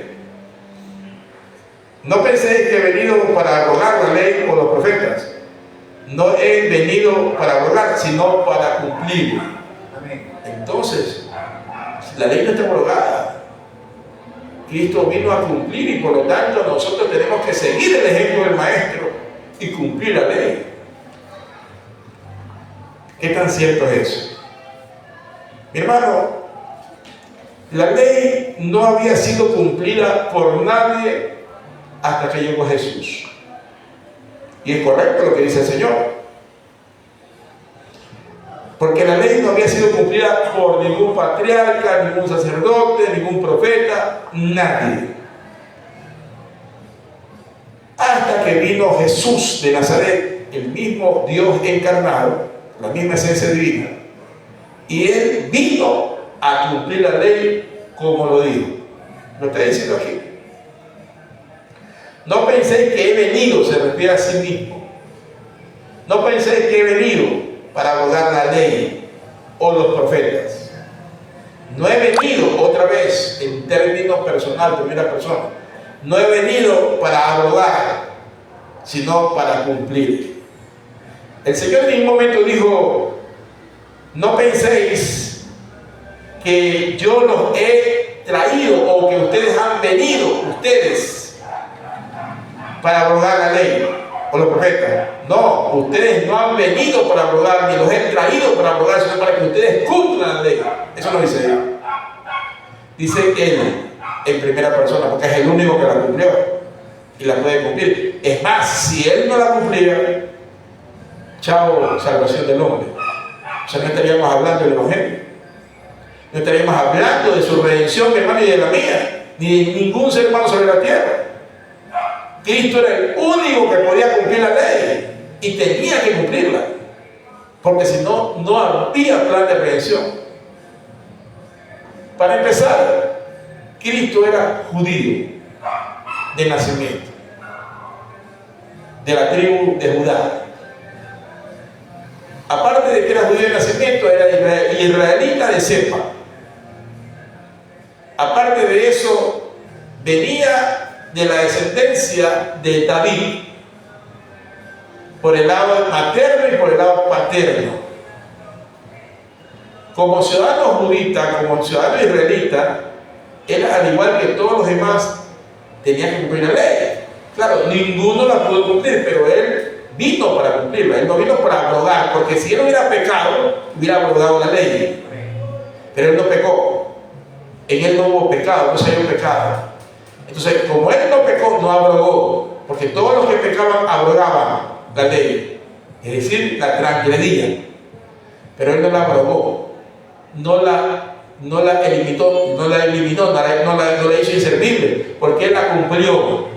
S2: No penséis que he venido para abrogar la ley o los profetas. No he venido para abrogar, sino para cumplir. Entonces, la ley no está abrogada. Cristo vino a cumplir y por lo tanto nosotros tenemos que seguir el ejemplo del Maestro y cumplir la ley. ¿Qué tan cierto es eso? Mi hermano, la ley no había sido cumplida por nadie hasta que llegó Jesús. Y es correcto lo que dice el Señor. Porque la ley no había sido cumplida por ningún patriarca, ningún sacerdote, ningún profeta, nadie. Hasta que vino Jesús de Nazaret, el mismo Dios encarnado, la misma esencia divina, y Él vino a cumplir la ley como lo dijo. Lo está diciendo aquí. No penséis que he venido, se refiere a sí mismo. No penséis que he venido para abrogar la ley o los profetas. No he venido, otra vez, en términos personal, primera persona. No he venido para abrogar, sino para cumplir. El Señor en un momento dijo: no penséis que yo los he traído o que ustedes han venido, ustedes, para abrogar la ley o los profetas. No, ustedes no han venido para abrogar, ni los he traído para abrogar, sino para que ustedes cumplan la ley. Eso no dice Dios. Dice Él en primera persona, porque es el único que la cumplió y la puede cumplir. Es más, si Él no la cumpliera, chao salvación del hombre. O sea, no estaríamos hablando del Evangelio. No estaríamos hablando de su redención, mi hermano, y de la mía, ni de ningún ser humano sobre la tierra. Cristo era el único que podía cumplir la ley y tenía que cumplirla, porque si no, no había plan de redención. Para empezar, Cristo era judío de nacimiento, de la tribu de Judá. Aparte de que era judío de nacimiento, era israelita de cepa. Aparte de eso, venía de la descendencia de David, por el lado materno y por el lado paterno. Como ciudadano judita, como ciudadano israelita, él, al igual que todos los demás, tenía que cumplir la ley. Claro, ninguno la pudo cumplir, pero él vino para cumplirla. Él no vino para abrogar, porque si él hubiera pecado, hubiera abrogado la ley. Pero él no pecó. En él no hubo pecado, no se halló pecado. Entonces, como él no pecó, no abrogó, porque todos los que pecaban abrogaban la ley, es decir, la transgredían. Pero él no la abrogó. No la eliminó, no la hizo inservible, porque él la cumplió.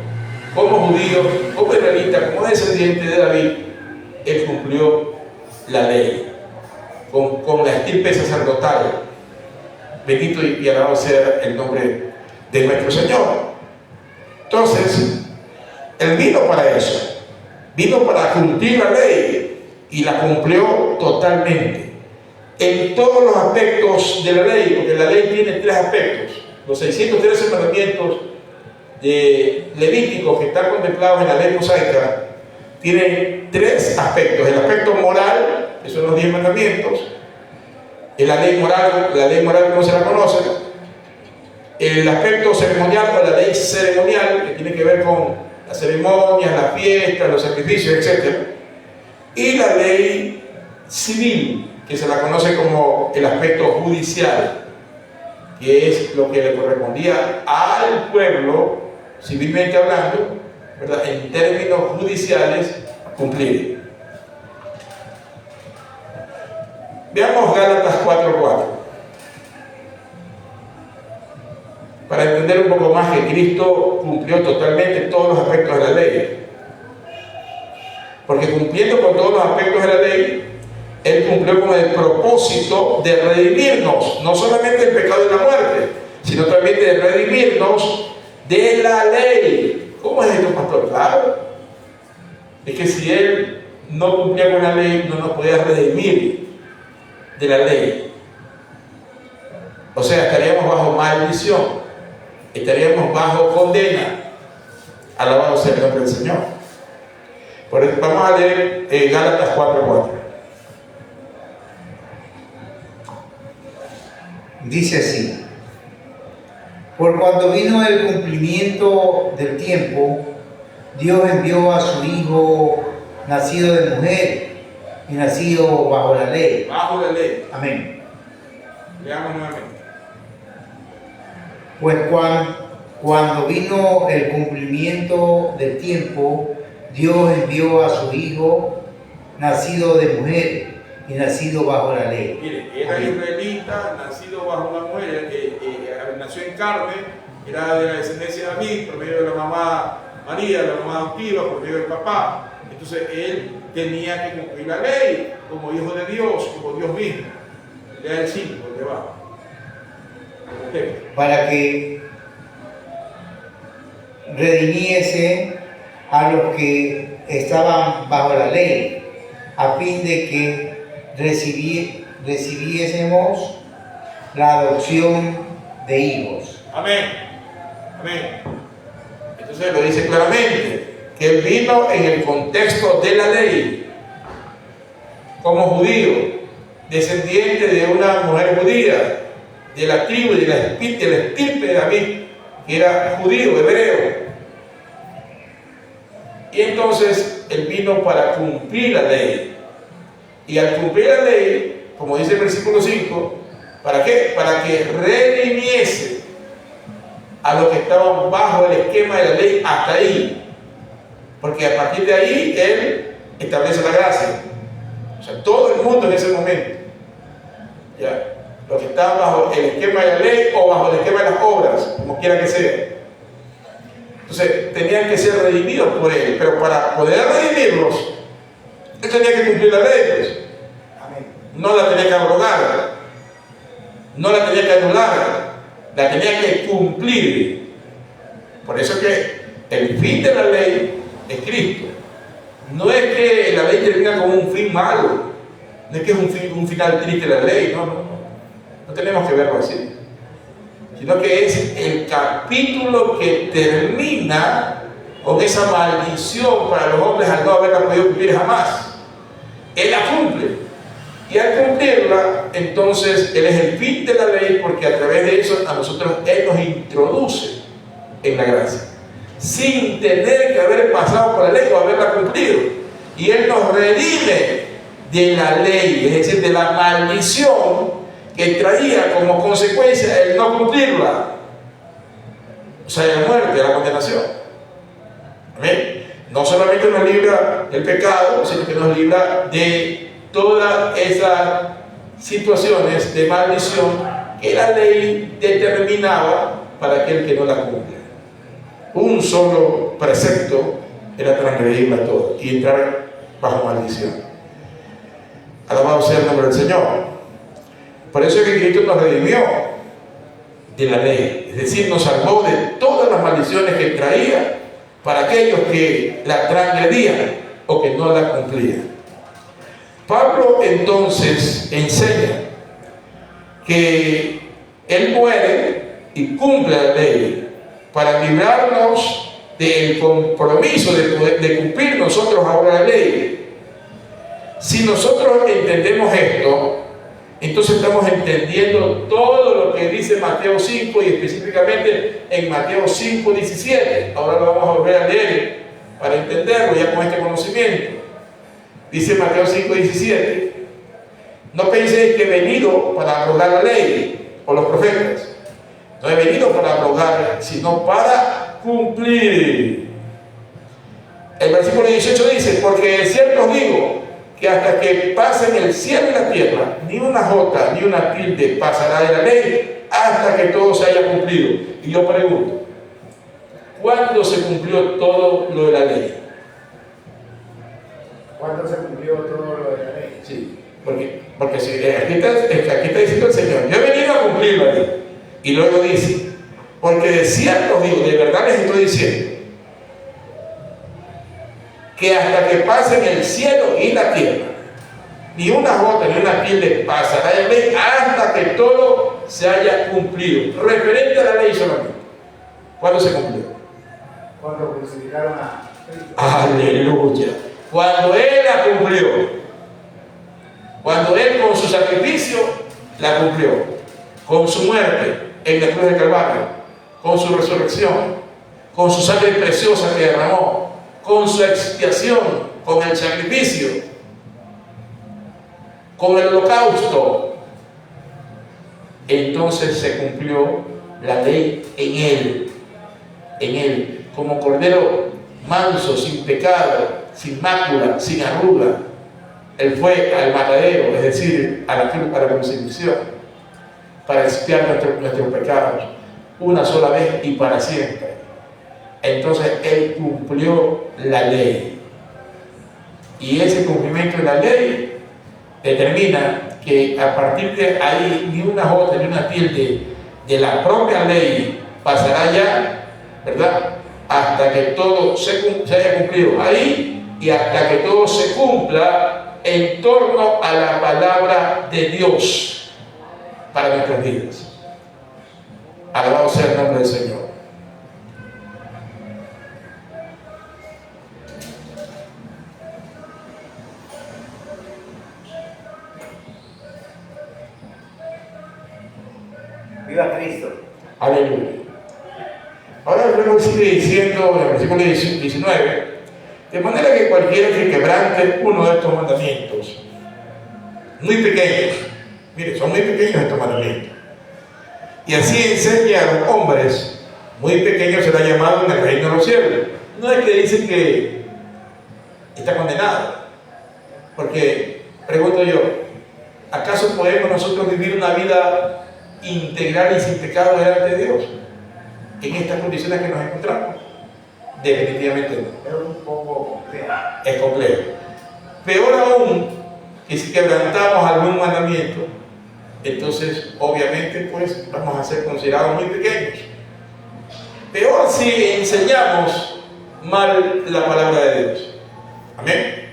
S2: Como judío, como israelita, como descendiente de David, él cumplió la ley con la estirpe sacerdotal. Bendito y alabado sea el nombre de nuestro Señor. Entonces, él vino para eso, vino para cumplir la ley y la cumplió totalmente. En todos los aspectos de la ley, porque la ley tiene tres aspectos. Los 613 mandamientos de Levítico que están contemplados en la ley mosaica tienen tres aspectos: el aspecto moral, que son los 10 mandamientos; la ley moral como se la conoce; el aspecto ceremonial, o la ley ceremonial, que tiene que ver con las ceremonias, las fiestas, los sacrificios, etc. Y la ley civil, que se la conoce como el aspecto judicial, que es lo que le correspondía al pueblo, civilmente hablando, ¿verdad?, en términos judiciales, cumplir. Veamos Gálatas 4:4, para entender un poco más que Cristo cumplió totalmente todos los aspectos de la ley. Porque cumpliendo con todos los aspectos de la ley, Él cumplió con el propósito de redimirnos, no solamente del pecado y la muerte, sino también de redimirnos de la ley. ¿Cómo es esto, pastor? Claro, es que si Él no cumplía con la ley, no nos podía redimir de la ley. O sea, estaríamos bajo maldición, estaríamos bajo condena. Alabado sea el nombre del Señor. Por eso, vamos a leer Gálatas 4:4.
S1: Dice así: por cuando vino el cumplimiento del tiempo, Dios envió a su Hijo, nacido de mujer y nacido bajo la ley.
S2: Bajo la ley.
S1: Amén.
S2: Leamos nuevamente.
S1: Pues cuando vino el cumplimiento del tiempo, Dios envió a su Hijo, nacido de mujer y nacido bajo la ley.
S2: Mire, era israelita, nacido bajo una mujer, nació en carne, era de la descendencia de David, por medio de la mamá María, la mamá adoptiva, por medio del papá. Entonces él tenía que cumplir la ley como hijo de Dios, como Dios mismo. Lea el 5, de abajo.
S1: Para que redimiese a los que estaban bajo la ley, a fin de que recibiésemos la adopción de hijos.
S2: Amén. Amén. Entonces lo dice claramente, que él vino en el contexto de la ley, como judío, descendiente de una mujer judía, de la tribu y de la estirpe de David, que era judío, hebreo. Y entonces él vino para cumplir la ley. Y al cumplir la ley, como dice el versículo 5, ¿para qué? Para que redimiese a los que estaban bajo el esquema de la ley hasta ahí. Porque a partir de ahí él establece la gracia. O sea, todo el mundo en ese momento, ya, los que estaban bajo el esquema de la ley o bajo el esquema de las obras, como quiera que sea. Entonces tenían que ser redimidos por él, pero para poder redimirlos, él tenía que cumplir la ley, pues. No la tenía que abrogar, no la tenía que anular, la tenía que cumplir. Por eso que el fin de la ley es Cristo. No es que la ley termina como un fin malo, no es que es un final triste la ley, no tenemos que verlo así, sino que es el capítulo que termina con esa maldición para los hombres al no haberla podido cumplir jamás. Él la cumple. Y al cumplirla, entonces Él es el fin de la ley, porque a través de eso a nosotros Él nos introduce en la gracia, sin tener que haber pasado por la ley o haberla cumplido. Y Él nos redime de la ley, es decir, de la maldición que traía como consecuencia el no cumplirla. O sea, la muerte, la condenación. ¿Amén? No solamente nos libra del pecado, sino que nos libra de todas esas situaciones de maldición que la ley determinaba para aquel que no la cumple. Un solo precepto era transgredirla todo y entrar bajo maldición. Alabado sea el nombre del Señor. Por eso es que Cristo nos redimió de la ley, es decir, nos salvó de todas las maldiciones que traía para aquellos que la transgredían o que no la cumplían. Pablo entonces enseña que Él muere y cumple la ley para librarnos del compromiso de cumplir nosotros ahora la ley. Si nosotros entendemos esto, entonces estamos entendiendo todo lo que dice Mateo 5 y específicamente en Mateo 5:17. Ahora lo vamos a volver a leer para entenderlo ya con este conocimiento. Dice Mateo 5:17: no penséis que he venido para abrogar la ley o los profetas. No he venido para abrogar, sino para cumplir. El versículo 18 dice: porque de cierto os digo que hasta que pasen el cielo y la tierra, ni una jota ni una tilde pasará de la ley hasta que todo se haya cumplido. Y yo pregunto, ¿cuándo se cumplió todo lo de la ley?
S1: ¿Cuándo se cumplió todo lo de la ley?
S2: Sí, porque si, aquí está diciendo el Señor, yo he venido a cumplir la ley. Y luego dice, porque de cierto os digo, de verdad les estoy diciendo, que hasta que pasen el cielo y la tierra, ni una jota ni una tilde pasará de la ley hasta que todo se haya cumplido. Referente a la ley solamente. ¿Cuándo se cumplió?
S1: Cuando crucificaron a Cristo.
S2: Aleluya. Cuando Él la cumplió. Cuando Él con su sacrificio la cumplió. Con su muerte en la cruz del Calvario. Con su resurrección. Con su sangre preciosa que derramó. Con su expiación. Con el sacrificio. Con el holocausto. Entonces se cumplió la ley en Él. En Él. Como cordero manso, sin pecado, sin mácula, sin arruga. Él fue al matadero, es decir, a la crucifixión, para expiar nuestros pecados, una sola vez y para siempre. Entonces Él cumplió la ley. Y ese cumplimiento de la ley determina que a partir de ahí ni una jota ni una tilde de la propia ley pasará ya, ¿verdad?, hasta que todo se haya cumplido ahí y hasta que todo se cumpla en torno a la palabra de Dios para nuestras vidas. Alabado sea el nombre del Señor.
S1: Viva Cristo.
S2: Aleluya. Ahora luego sigue diciendo en el versículo 19, de manera que cualquiera que quebrante uno de estos mandamientos, muy pequeños, mire, son muy pequeños estos mandamientos, y así enseña a los hombres, muy pequeños será llamado en el reino de los cielos. No es que dice que está condenado, porque, pregunto yo, ¿acaso podemos nosotros vivir una vida integral y sin pecado delante de Dios en estas condiciones que nos encontramos? Definitivamente no.
S1: Es un poco complejo.
S2: Es complejo. Peor aún, que si quebrantamos algún mandamiento, entonces obviamente pues vamos a ser considerados muy pequeños. Peor si enseñamos mal la palabra de Dios. Amén.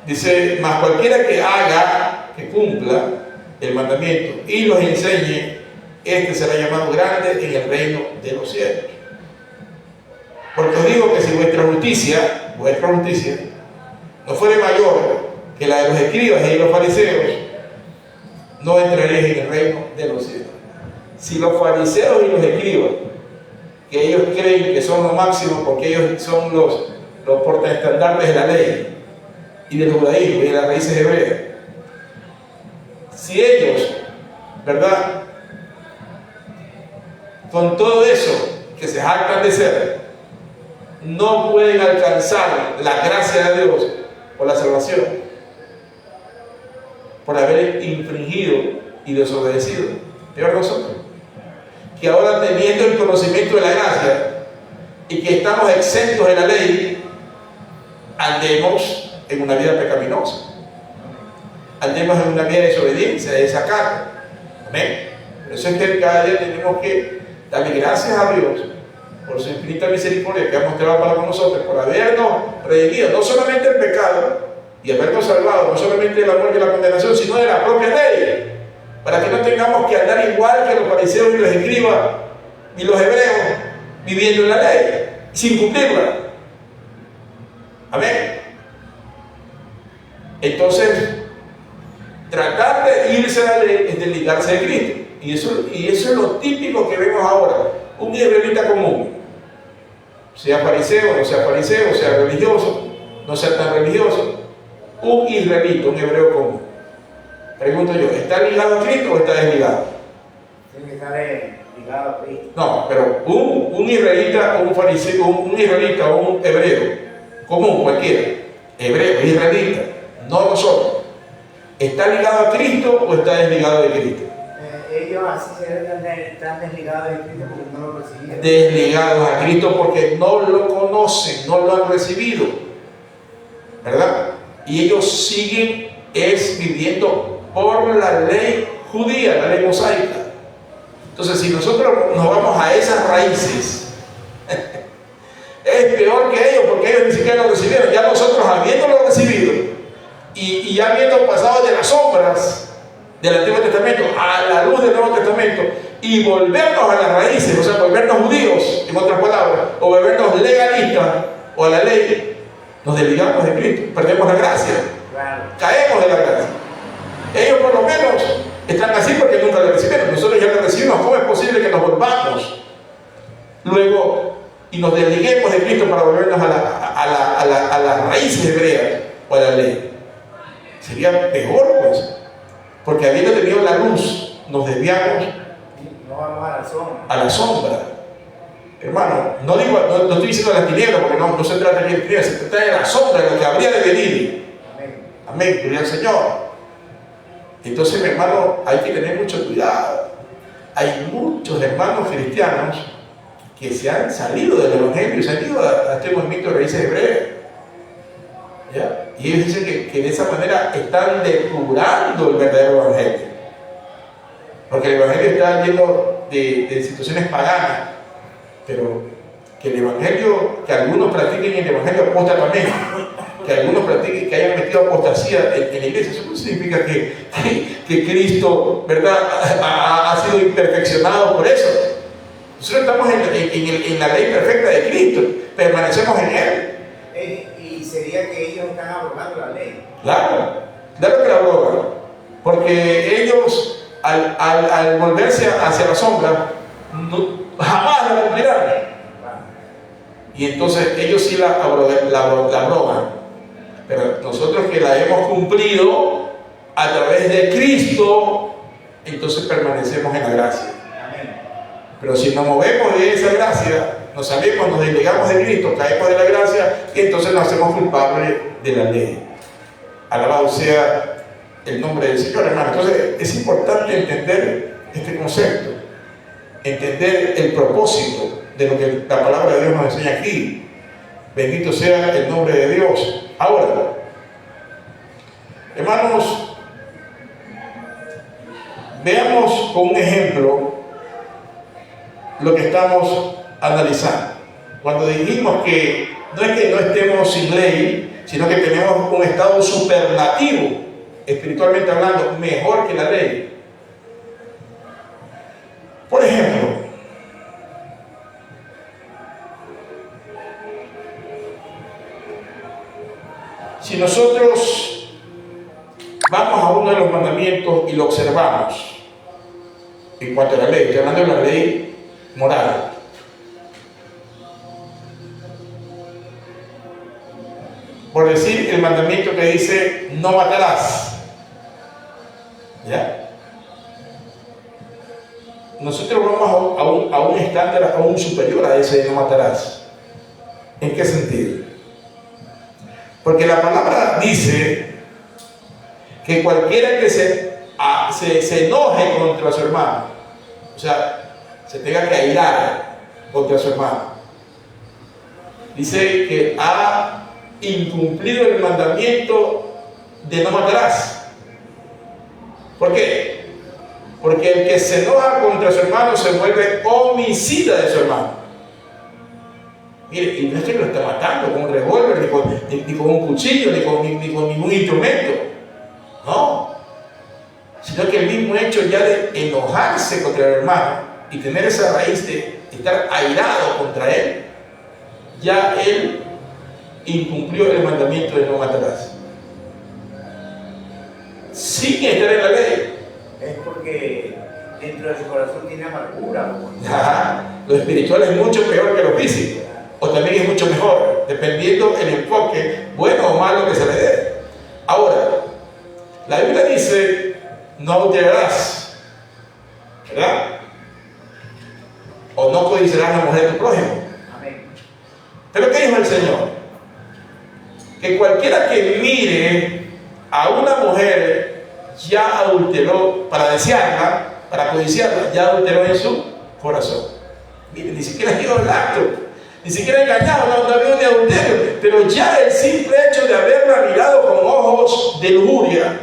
S2: Dice, mas cualquiera que haga, que cumpla el mandamiento y los enseñe, este será llamado grande en el reino de los cielos. Porque os digo que si vuestra justicia no fuere mayor que la de los escribas y los fariseos, no entraréis en el reino de los cielos. Si los fariseos y los escribas, que ellos creen que son lo máximo porque ellos son los portaestandartes de la ley y del judaísmo y de las raíces hebreas, si ellos, ¿verdad?, con todo eso que se jactan de ser, no pueden alcanzar la gracia de Dios o la salvación por haber infringido y desobedecido, peor nosotros, que ahora teniendo el conocimiento de la gracia y que estamos exentos de la ley, andemos en una vida pecaminosa, andemos en una vida de desobediencia, de desacato. Amén. Por eso es que cada día tenemos que darle gracias a Dios por su infinita misericordia que ha mostrado para con nosotros, por habernos redimido, no solamente el pecado y habernos salvado, no solamente de la muerte y la condenación, sino de la propia ley, para que no tengamos que andar igual que los fariseos y los escribas y los hebreos, viviendo en la ley, sin cumplirla. Amén. Entonces, tratar de irse a la ley es desligarse de Cristo. Y eso es lo típico que vemos ahora. Un israelita común, sea fariseo, no sea fariseo, sea religioso, no sea tan religioso, un israelita, un hebreo común. Pregunto yo, ¿está ligado a Cristo o está desligado?
S1: Tiene que estar ligado a Cristo.
S2: No, pero un israelita o un fariseo, un israelita o un hebreo común, cualquiera, hebreo, israelita, no nosotros, ¿está ligado a Cristo o está desligado de Cristo?
S1: Ellos así están desligados de Cristo porque no lo recibieron.
S2: Desligados a Cristo porque no lo conocen, no lo han recibido, ¿verdad? Y ellos siguen viviendo por la ley judía, la ley mosaica. Entonces, si nosotros nos vamos a esas raíces, es peor que ellos, porque ellos ni siquiera lo recibieron. Ya nosotros, habiéndolo recibido y ya habiendo pasado de las sombras del Antiguo Testamento a la luz del Nuevo Testamento y volvernos a las raíces, o sea, volvernos judíos, en otras palabras, o volvernos legalistas o a la ley, nos desligamos de Cristo, perdemos la gracia, caemos de la gracia. Ellos por lo menos están así porque nunca la recibieron, nosotros ya la recibimos. ¿Cómo es posible que nos volvamos luego y nos desliguemos de Cristo para volvernos a las raíces hebreas o a la ley? Sería peor, pues. Porque habiendo tenido la luz, nos desviamos
S1: no vamos a la sombra.
S2: A la sombra. Hermano, no estoy diciendo las tinieblas, porque no se trata aquí de tinieblas, se trata de la sombra, de lo que habría de venir.
S1: Amén.
S2: Amén, gloria al Señor. Entonces, mi hermano, hay que tener mucho cuidado. Hay muchos hermanos cristianos que se han salido del Evangelio y se han ido a este movimiento de raíces hebreas. ¿Ya? Y ellos dicen que de esa manera están depurando el verdadero Evangelio, porque el Evangelio está lleno de situaciones paganas, pero que el evangelio, que algunos practiquen el evangelio apóstatamente, que algunos practiquen, que hayan metido apostasía en la iglesia. Eso no significa que Cristo, ¿verdad?, ha sido imperfeccionado por eso. Nosotros estamos en la ley perfecta de Cristo, permanecemos en Él.
S1: Y sería que ellos están abrogando la ley.
S2: Claro que la abrogan, porque ellos al volverse hacia la sombra jamás la cumplirán. Y entonces ellos sí la abrogan, pero nosotros que la hemos cumplido a través de Cristo, entonces permanecemos en la gracia. Pero si nos movemos de esa gracia, nos salimos, nos desligamos de Cristo, caemos de la gracia, y entonces nos hacemos culpables de la ley. Alabado sea el nombre del Señor, hermano. Entonces es importante entender este concepto, entender el propósito de lo que la palabra de Dios nos enseña aquí. Bendito sea el nombre de Dios. Ahora, hermanos, veamos con un ejemplo lo que estamos analizando. Cuando dijimos que no estemos sin ley, sino que tenemos un estado superlativo, espiritualmente hablando, mejor que la ley. Por ejemplo, si nosotros vamos a uno de los mandamientos y lo observamos, en cuanto a la ley, estoy hablando de la ley moral. Por decir el mandamiento que dice no matarás, ¿ya? Nosotros vamos a un estándar aún superior a ese de no matarás. ¿En qué sentido? Porque la palabra dice que cualquiera que se enoje contra su hermano, o sea, se tenga que airar contra su hermano, dice que ha incumplido el mandamiento de no matarás. ¿Por qué? Porque el que se enoja contra su hermano se vuelve homicida de su hermano. Mire, y no es que lo está matando con un revólver, ni con un cuchillo, ni con ningún instrumento. No. Sino que el mismo hecho ya de enojarse contra el hermano y tener esa raíz de estar airado contra él, ya él incumplió el mandamiento de no matarás. Sin estar en la ley.
S1: Es porque dentro de su corazón tiene amargura.
S2: Lo espiritual es mucho peor que lo físico, o también es mucho mejor, dependiendo el enfoque bueno o malo que se le dé. Ahora, la Biblia dice no adulterarás, ¿verdad? O no codiciarás la mujer de tu prójimo.
S1: Amén.
S2: Pero ¿qué dijo el Señor? Que cualquiera que mire a una mujer ya adulteró, para desearla, para codiciarla, ya adulteró en su corazón. Mire, ni siquiera ha ido al acto, ni siquiera engañado, no ha habido ni adulterio, pero ya el simple hecho de haberla mirado con ojos de lujuria,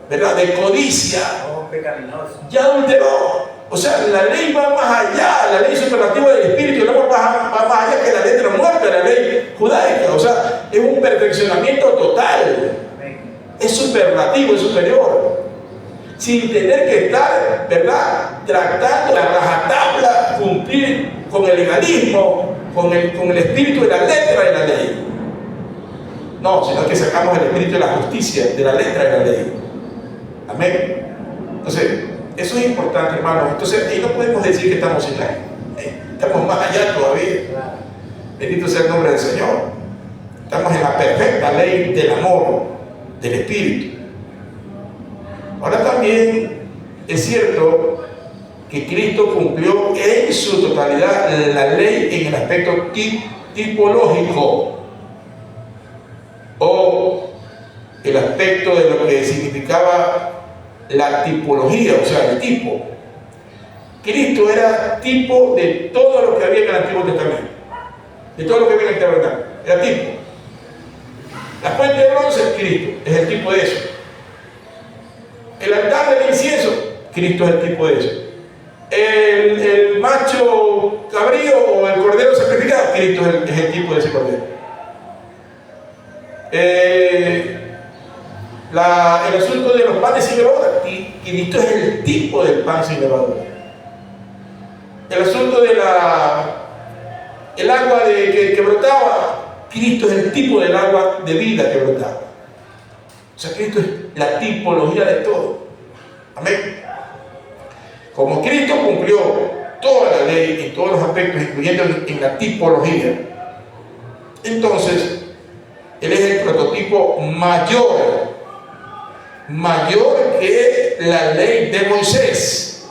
S2: ¿verdad?, de codicia,
S1: Ojos pecaminosos,
S2: ya adulteró. O sea, la ley va más allá, la ley superlativa del Espíritu, el amor va más allá que la ley de la muerte, la ley judaica. O sea, es un perfeccionamiento total. Es superlativo, es superior. Sin tener que estar, ¿verdad?, tratando la rajatabla, cumplir con el legalismo, con el espíritu de la letra de la ley. No, sino que sacamos el espíritu de la justicia, de la letra de la ley. Amén. Entonces, eso es importante, hermanos. Entonces, ahí no podemos decir que estamos sin ley. Estamos más allá todavía. Bendito sea el nombre del Señor. Estamos en la perfecta ley del amor, del Espíritu. Ahora también es cierto que Cristo cumplió en su totalidad la ley en el aspecto tipológico, o el aspecto de lo que significaba la tipología, o sea, el tipo. Cristo era tipo de todo lo que había en el Antiguo Testamento, de todo lo que había en el tabernáculo, era tipo. La fuente de bronce, Cristo es el tipo de eso. El altar del incienso, Cristo es el tipo de eso. El macho cabrío o el cordero sacrificado, Cristo es el tipo de ese cordero. El asunto de los panes sin levadura, y Cristo es el tipo del pan sin levadura. El asunto de el agua que brotaba, Cristo es el tipo del agua de vida que brotaba. O sea, Cristo es la tipología de todo. Amén. Como Cristo cumplió toda la ley en todos los aspectos, incluyendo en la tipología, entonces Él es el prototipo mayor que la ley de Moisés,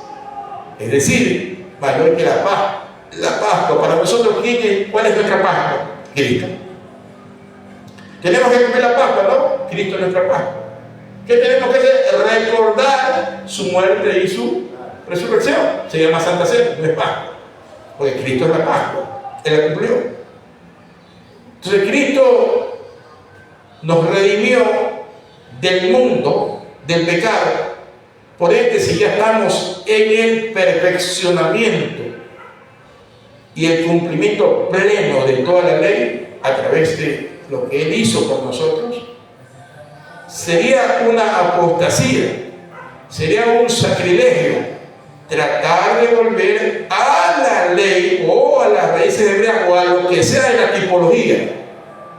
S2: es decir, mayor que la Pascua. Para nosotros, ¿cuál es nuestra Pascua? Cristo. Tenemos que comer la Pascua, ¿no? Cristo es nuestra Pascua. ¿Qué tenemos que hacer? Recordar su muerte y su resurrección. Se llama Santa Cena, no es Pascua, porque Cristo es la Pascua, Él la cumplió. Entonces Cristo nos redimió del mundo, del pecado. Por ende, si ya estamos en el perfeccionamiento y el cumplimiento pleno de toda la ley a través de lo que Él hizo por nosotros, sería una apostasía, sería un sacrilegio tratar de volver a la ley o a las raíces hebreas o a lo que sea de la tipología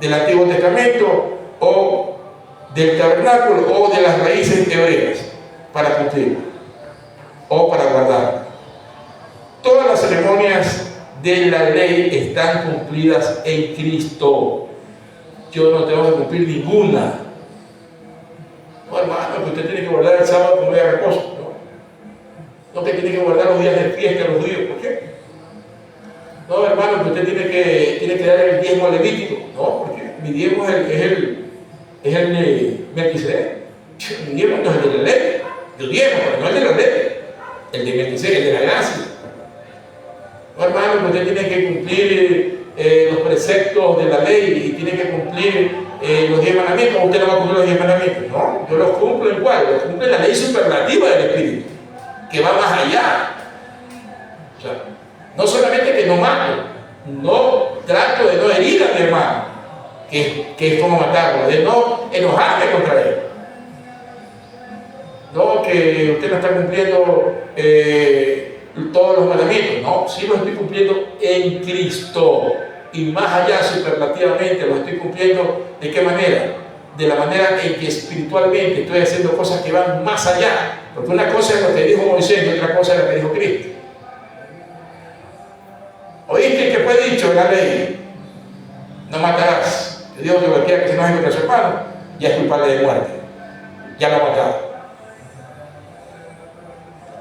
S2: del Antiguo Testamento o del tabernáculo o de las raíces hebreas para cumplir o para guardar. Todas las ceremonias de la ley están cumplidas en Cristo. Yo no tengo que cumplir ninguna. No, hermano, que usted tiene que guardar el sábado como día de reposo. No que tiene que guardar los días de fiesta de los judíos. ¿Por qué? No, hermano, que usted tiene que dar el diezmo levítico. No, porque mi diezmo es el de Melquisedec. Mi diezmo no es el de la ley. El diezmo, pero no el de la ley. El de Melquisedec, el de la gracia. No, hermano, que usted tiene que cumplir los preceptos de la ley y tiene que cumplir los 10 mandamientos. Usted no va a cumplir los 10 mandamientos. No, yo los cumplo en cuál. Los cumplo en la ley superlativa del Espíritu, que va más allá. O sea, no solamente que no mato, no trato de no herir a mi hermano, que es como matarlo, de no enojarme contra él. No que usted no está cumpliendo todos los mandamientos. No, sí los estoy cumpliendo en Cristo. Y más allá, superlativamente, los estoy cumpliendo. ¿De qué manera? De la manera en que espiritualmente estoy haciendo cosas que van más allá. Porque una cosa es lo que dijo Moisés y otra cosa es lo que dijo Cristo. ¿Oíste que fue dicho en la ley? No matarás. Te digo que cualquiera que se enoje contra su hermano ya es culpable de muerte. Ya lo ha matado.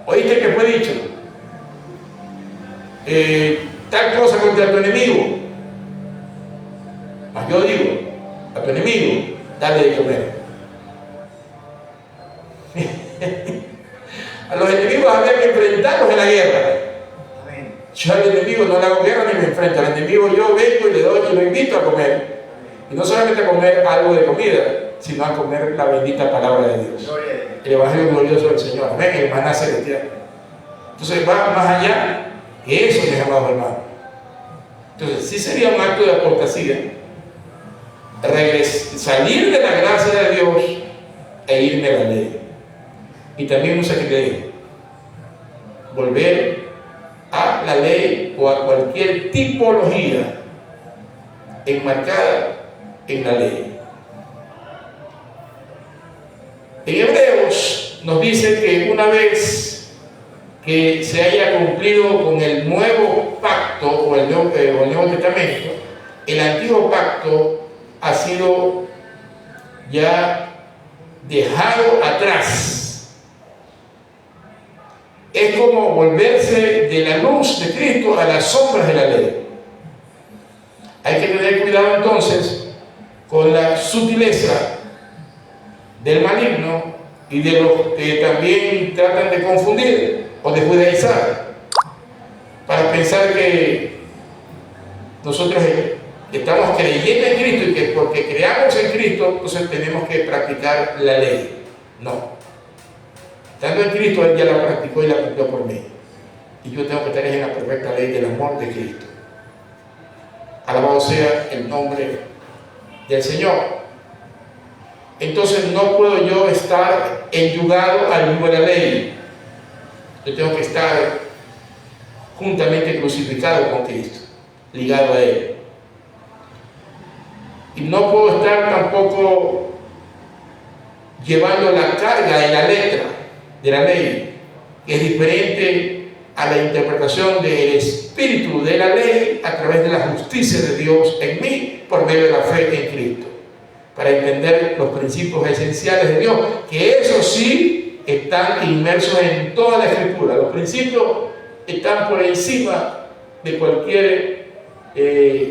S2: ¿Oíste que fue dicho? Tal cosa contra tu enemigo. Mas yo digo, a tu enemigo, dale de comer. A los enemigos había que enfrentarlos en la guerra. Yo al enemigo no le hago guerra ni me enfrento. Al enemigo yo vengo y le doy y lo invito a comer. Y no solamente a comer algo de comida, sino a comer la bendita palabra de Dios. El evangelio glorioso del Señor. Amén, el maná celestial. Entonces va más allá que eso, mis amados hermanos. Entonces sí sería un acto de apostasía salir de la gracia de Dios e irme a la ley. Y también un sacrilegio. Volver a la ley o a cualquier tipología enmarcada en la ley. En Hebreos nos dice que una vez que se haya cumplido con el nuevo pacto o el Nuevo Testamento, el antiguo pacto ha sido ya dejado atrás. Es como volverse de la luz de Cristo a las sombras de la ley. Hay que tener cuidado entonces con la sutileza del maligno y de los que también tratan de confundir o de judaizar para pensar que nosotros estamos creyendo en Cristo y que porque creamos en Cristo entonces tenemos que practicar la ley. No. Estando en Cristo, Él ya la practicó y la cumplió por mí. Y yo tengo que estar en la perfecta ley del amor de Cristo. alabado sea el nombre del Señor. Entonces no puedo yo estar enyugado al yugo de la ley. Yo tengo que estar juntamente crucificado con Cristo, ligado a Él. Y no puedo estar tampoco llevando la carga de la letra de la ley, que es diferente a la interpretación del espíritu de la ley a través de la justicia de Dios en mí por medio de la fe en Cristo, para entender los principios esenciales de Dios, que eso sí están inmersos en toda la Escritura. Los principios están por encima de cualquier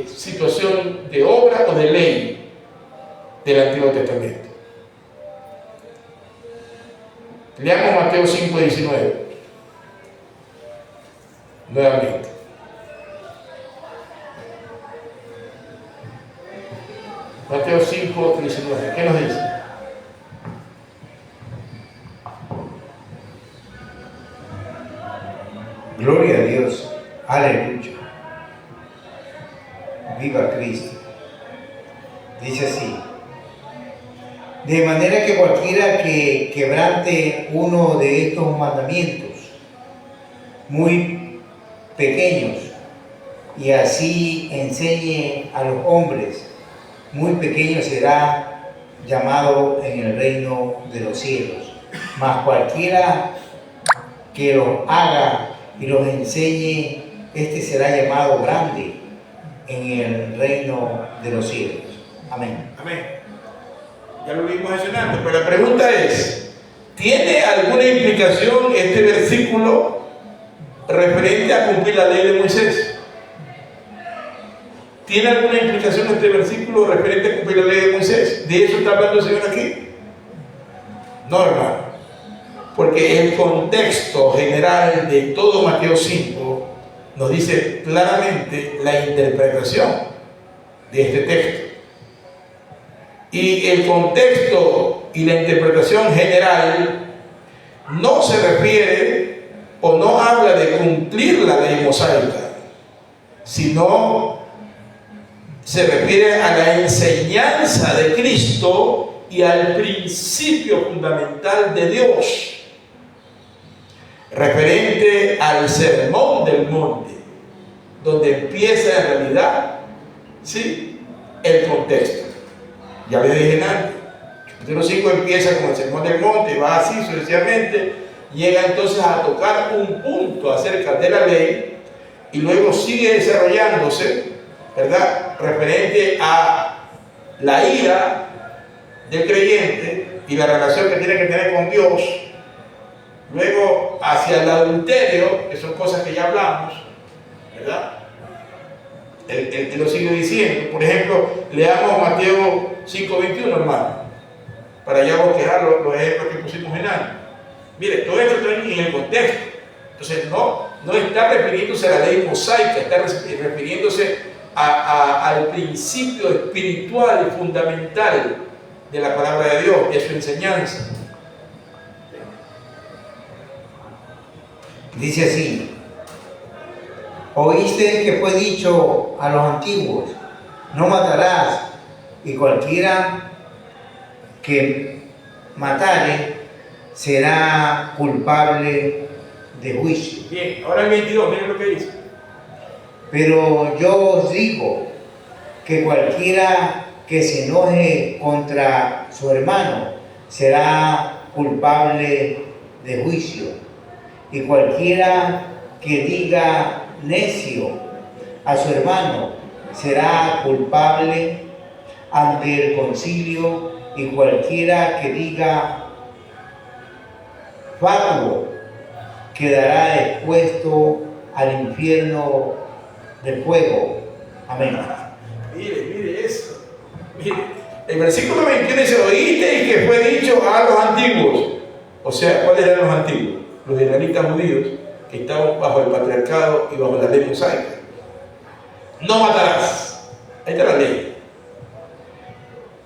S2: situación de obra o de ley del Antiguo Testamento. Leamos Mateo 5:19 nuevamente. Mateo 5:19, ¿qué nos dice?
S1: Gloria a Dios, aleluya, viva Cristo. Dice así: de manera que cualquiera que quebrante uno de estos mandamientos muy pequeños y así enseñe a los hombres, muy pequeño será llamado en el reino de los cielos. Mas cualquiera que los haga y los enseñe, este será llamado grande en el reino de los cielos. Amén.
S2: Amén. Ya lo vimos mencionando, pero la pregunta es, ¿tiene alguna implicación este versículo referente a cumplir la ley de Moisés? ¿Tiene alguna implicación este versículo referente a cumplir la ley de Moisés? ¿De eso está hablando el Señor aquí? No, hermano. Porque el contexto general de todo Mateo 5 nos dice claramente la interpretación de este texto. Y el contexto y la interpretación general no se refiere o no habla de cumplir la ley mosaica, sino se refiere a la enseñanza de Cristo y al principio fundamental de Dios, referente al sermón del monte, donde empieza en realidad, ¿sí?, el contexto. Ya le dije antes, el capítulo 5 empieza con el sermón del monte y va así sucesivamente, llega entonces a tocar un punto acerca de la ley y luego sigue desarrollándose, ¿verdad?, referente a la ira del creyente y la relación que tiene que tener con Dios, luego hacia el adulterio, que son cosas que ya hablamos, ¿verdad? Él lo sigue diciendo. Por ejemplo, leamos Mateo 5:21, hermano, para ya bosquejar los ejemplos que pusimos en antes. Mire, todo esto está en el contexto. Entonces no está refiriéndose a la ley mosaica, está refiriéndose al principio espiritual y fundamental de la palabra de Dios, de su enseñanza.
S1: Dice así: oíste que fue dicho a los antiguos, no matarás, y cualquiera que matare será culpable de juicio.
S2: Bien, ahora el 22, miren lo que dice.
S1: Pero yo os digo que cualquiera que se enoje contra su hermano será culpable de juicio, y cualquiera que diga necio a su hermano será culpable ante el concilio, y cualquiera que diga fatuo quedará expuesto al infierno de fuego. Amén.
S2: Mire eso. Mire, el versículo 21 dice: oíste y que fue dicho a los antiguos. O sea, ¿cuáles eran los antiguos? Los israelitas judíos que estaban bajo el patriarcado y bajo la ley mosaica. No matarás. Ahí está la ley.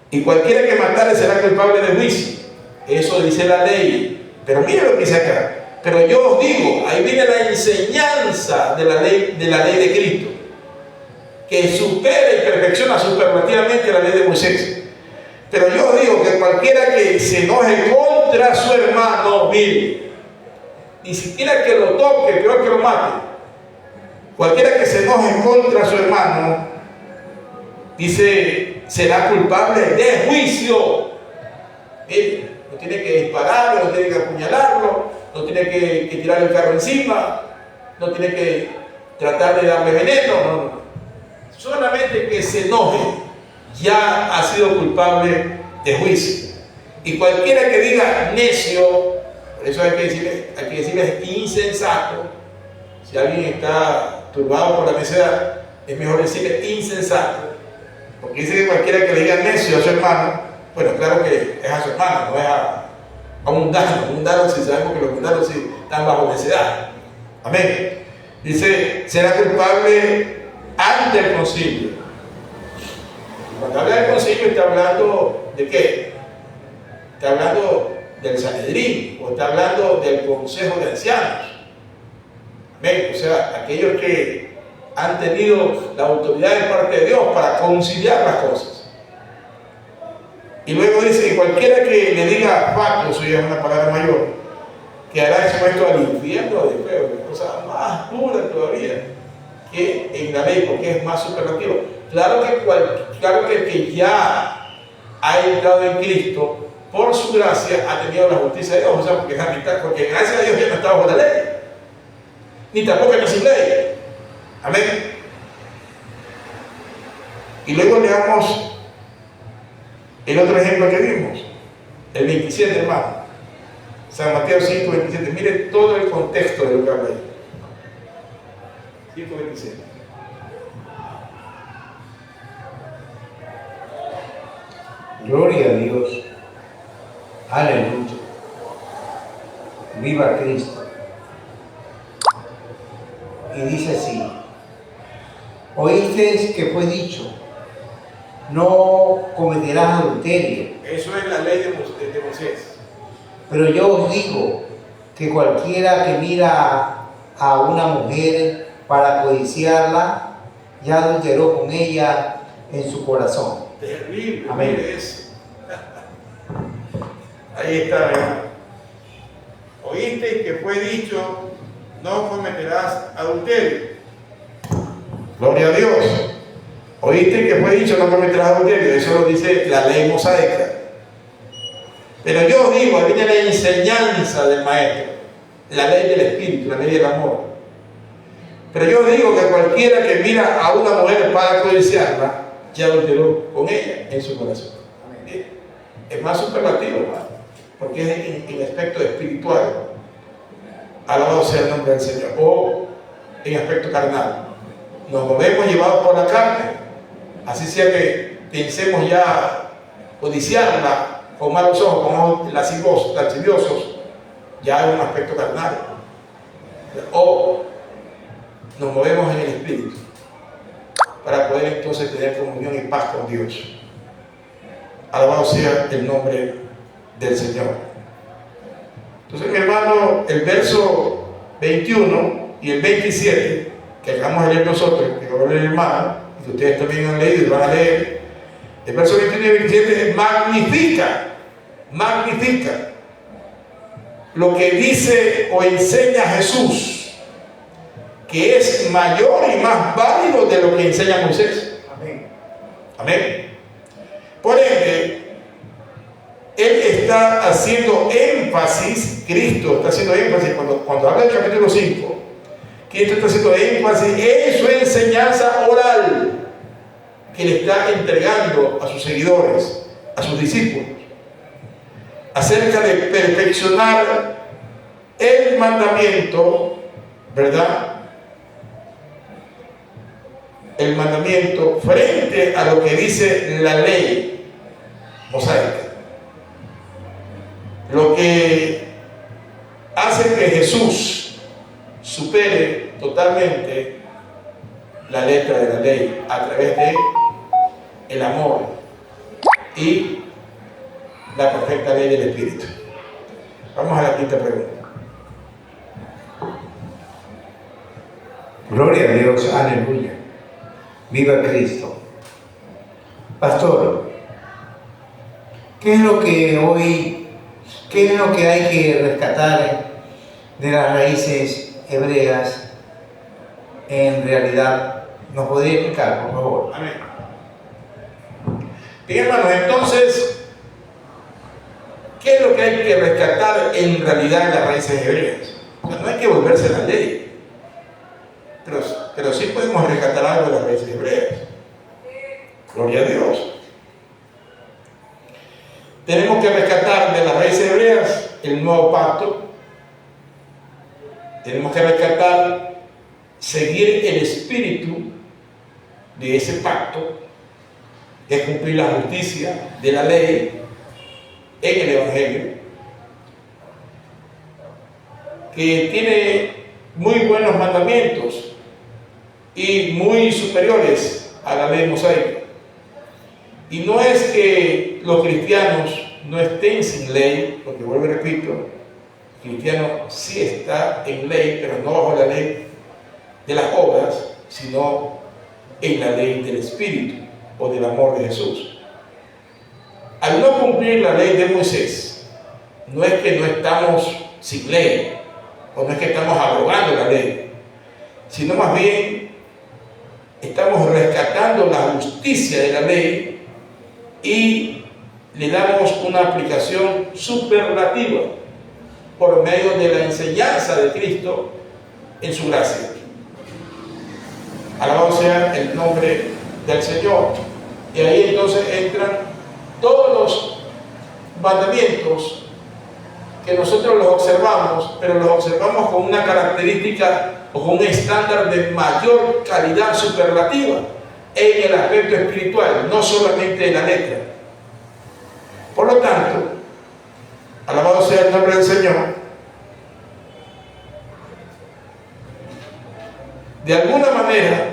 S2: Y cualquiera que matare será culpable de juicio. Eso dice la ley. Pero mire lo que dice acá. Pero yo os digo, ahí viene la enseñanza de la ley de Cristo, que supera y perfecciona superlativamente la ley de Moisés. Pero yo digo que cualquiera que se enoje contra su hermano, mire, ni siquiera que lo toque, peor que lo mate. Cualquiera que se enoje contra su hermano, dice, será culpable de juicio. Mire, no tiene que dispararlo, no tiene que apuñalarlo, no tiene que tirar el carro encima, no tiene que tratar de darle veneno, no. Solamente que se enoje ya ha sido culpable de juicio. Y cualquiera que diga necio, por eso hay que decirle insensato. Si alguien está turbado por la necedad, es mejor decirle insensato, porque dice que cualquiera que le diga necio a su hermano, bueno, claro que es a su hermano, no es a un mundano si sabemos que los mundanos sí están bajo necedad. Amén. Dice, será culpable ante el concilio. Cuando habla del concilio está hablando de qué? Está hablando del Sanedrín o está hablando del consejo de ancianos. Amén. O sea, aquellos que han tenido la autoridad de parte de Dios para conciliar las cosas. Y luego dice que cualquiera que le diga pacto, eso ya es una palabra mayor, quedará expuesto al infierno de fuego, cosa más dura todavía que en la ley, porque es más superlativo. Claro que el que ya ha entrado en Cristo, por su gracia, ha tenido la justicia de Dios, o sea, porque gracias a Dios ya no está bajo la ley, ni tampoco está sin ley. Amén. Y luego leamos el otro ejemplo que vimos, el 27, hermano. San Mateo 5, 27. Mire todo el contexto de lo que habla ahí. 5, 27.
S1: Gloria a Dios. Aleluya. Viva Cristo. Y dice así: oísteis que fue dicho, no cometerás adulterio.
S2: Eso es la ley de Moisés.
S1: Pero yo os digo que cualquiera que mira a una mujer para codiciarla, ya adulteró con ella en su corazón.
S2: Terrible.
S1: Amén.
S2: Mire eso. Ahí está, ¿verdad? Oíste que fue dicho, no cometerás adulterio. Gloria a Dios. Oíste que fue dicho, no cometerás adulterio. Eso lo dice la ley mosaica. Pero yo os digo, ahí viene la enseñanza del maestro, la ley del espíritu, la ley del amor. Pero yo os digo que cualquiera que mira a una mujer para codiciarla, ya adulteró con ella en su corazón. Es más superlativo, hermano, porque es en aspecto espiritual. Alabado sea el nombre del Señor. O en aspecto carnal. Nos movemos llevados por la carne. Así sea que pensemos ya codiciarla con malos ojos, con ojos lasciviosos, ya hay un aspecto carnal. O nos movemos en el espíritu para poder entonces tener comunión y paz con Dios. Alabado sea el nombre del Señor. Entonces, mi hermano, el verso 21 y el 27 que acabamos de leer nosotros, que acabó de leer el hermano, y que ustedes también han leído y van a leer, el verso 21 y 27 magnifica lo que dice o enseña Jesús, que es mayor y más válido de lo que enseña Moisés.
S1: Amén.
S2: Amén. Por ende, Él está haciendo énfasis, Cristo está haciendo énfasis cuando habla del capítulo 5, Cristo está haciendo énfasis en su enseñanza oral que le está entregando a sus seguidores, a sus discípulos, acerca de perfeccionar el mandamiento, ¿verdad? El mandamiento frente a lo que dice la ley mosaica. Lo que hace que Jesús supere totalmente la letra de la ley a través de el amor y la perfecta ley del Espíritu. Vamos a la quinta pregunta.
S1: Gloria a Dios, aleluya. Viva Cristo. Pastor, ¿qué es lo que hay que rescatar de las raíces hebreas en realidad? ¿Nos podría explicar, por favor?
S2: Amén. Bien, hermanos, entonces, ¿qué es lo que hay que rescatar en realidad en las raíces hebreas? O sea, no hay que volverse a la ley, pero sí podemos rescatar algo de las raíces hebreas. Gloria a Dios. Tenemos que rescatar de las raíces hebreas el nuevo pacto. Tenemos que rescatar, seguir el espíritu de ese pacto, que es cumplir la justicia de la ley en el Evangelio, que tiene muy buenos mandamientos y muy superiores a la ley mosaica. Y no es que los cristianos no estén sin ley, porque vuelvo y repito, el cristiano sí está en ley, pero no bajo la ley de las obras, sino en la ley del Espíritu o del amor de Jesús. Al no cumplir la ley de Moisés, no es que no estamos sin ley, o no es que estamos abrogando la ley, sino más bien estamos rescatando la justicia de la ley y le damos una aplicación superlativa por medio de la enseñanza de Cristo en su gracia. Alabado sea el nombre del Señor. Y ahí entonces entran todos los mandamientos que nosotros los observamos, pero los observamos con una característica o con un estándar de mayor calidad superlativa en el aspecto espiritual, no solamente en la letra. Por lo tanto, alabado sea el nombre del Señor, de alguna manera,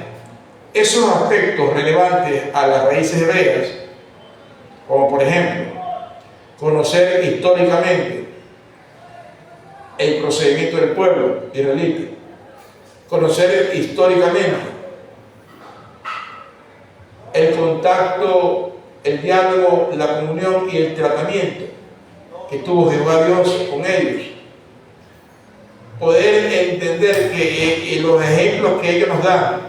S2: esos aspectos relevantes a las raíces hebreas, como por ejemplo, conocer históricamente el procedimiento del pueblo israelita, conocer históricamente el contacto, el diálogo, la comunión y el tratamiento que tuvo Jehová Dios con ellos, poder entender que los ejemplos que ellos nos dan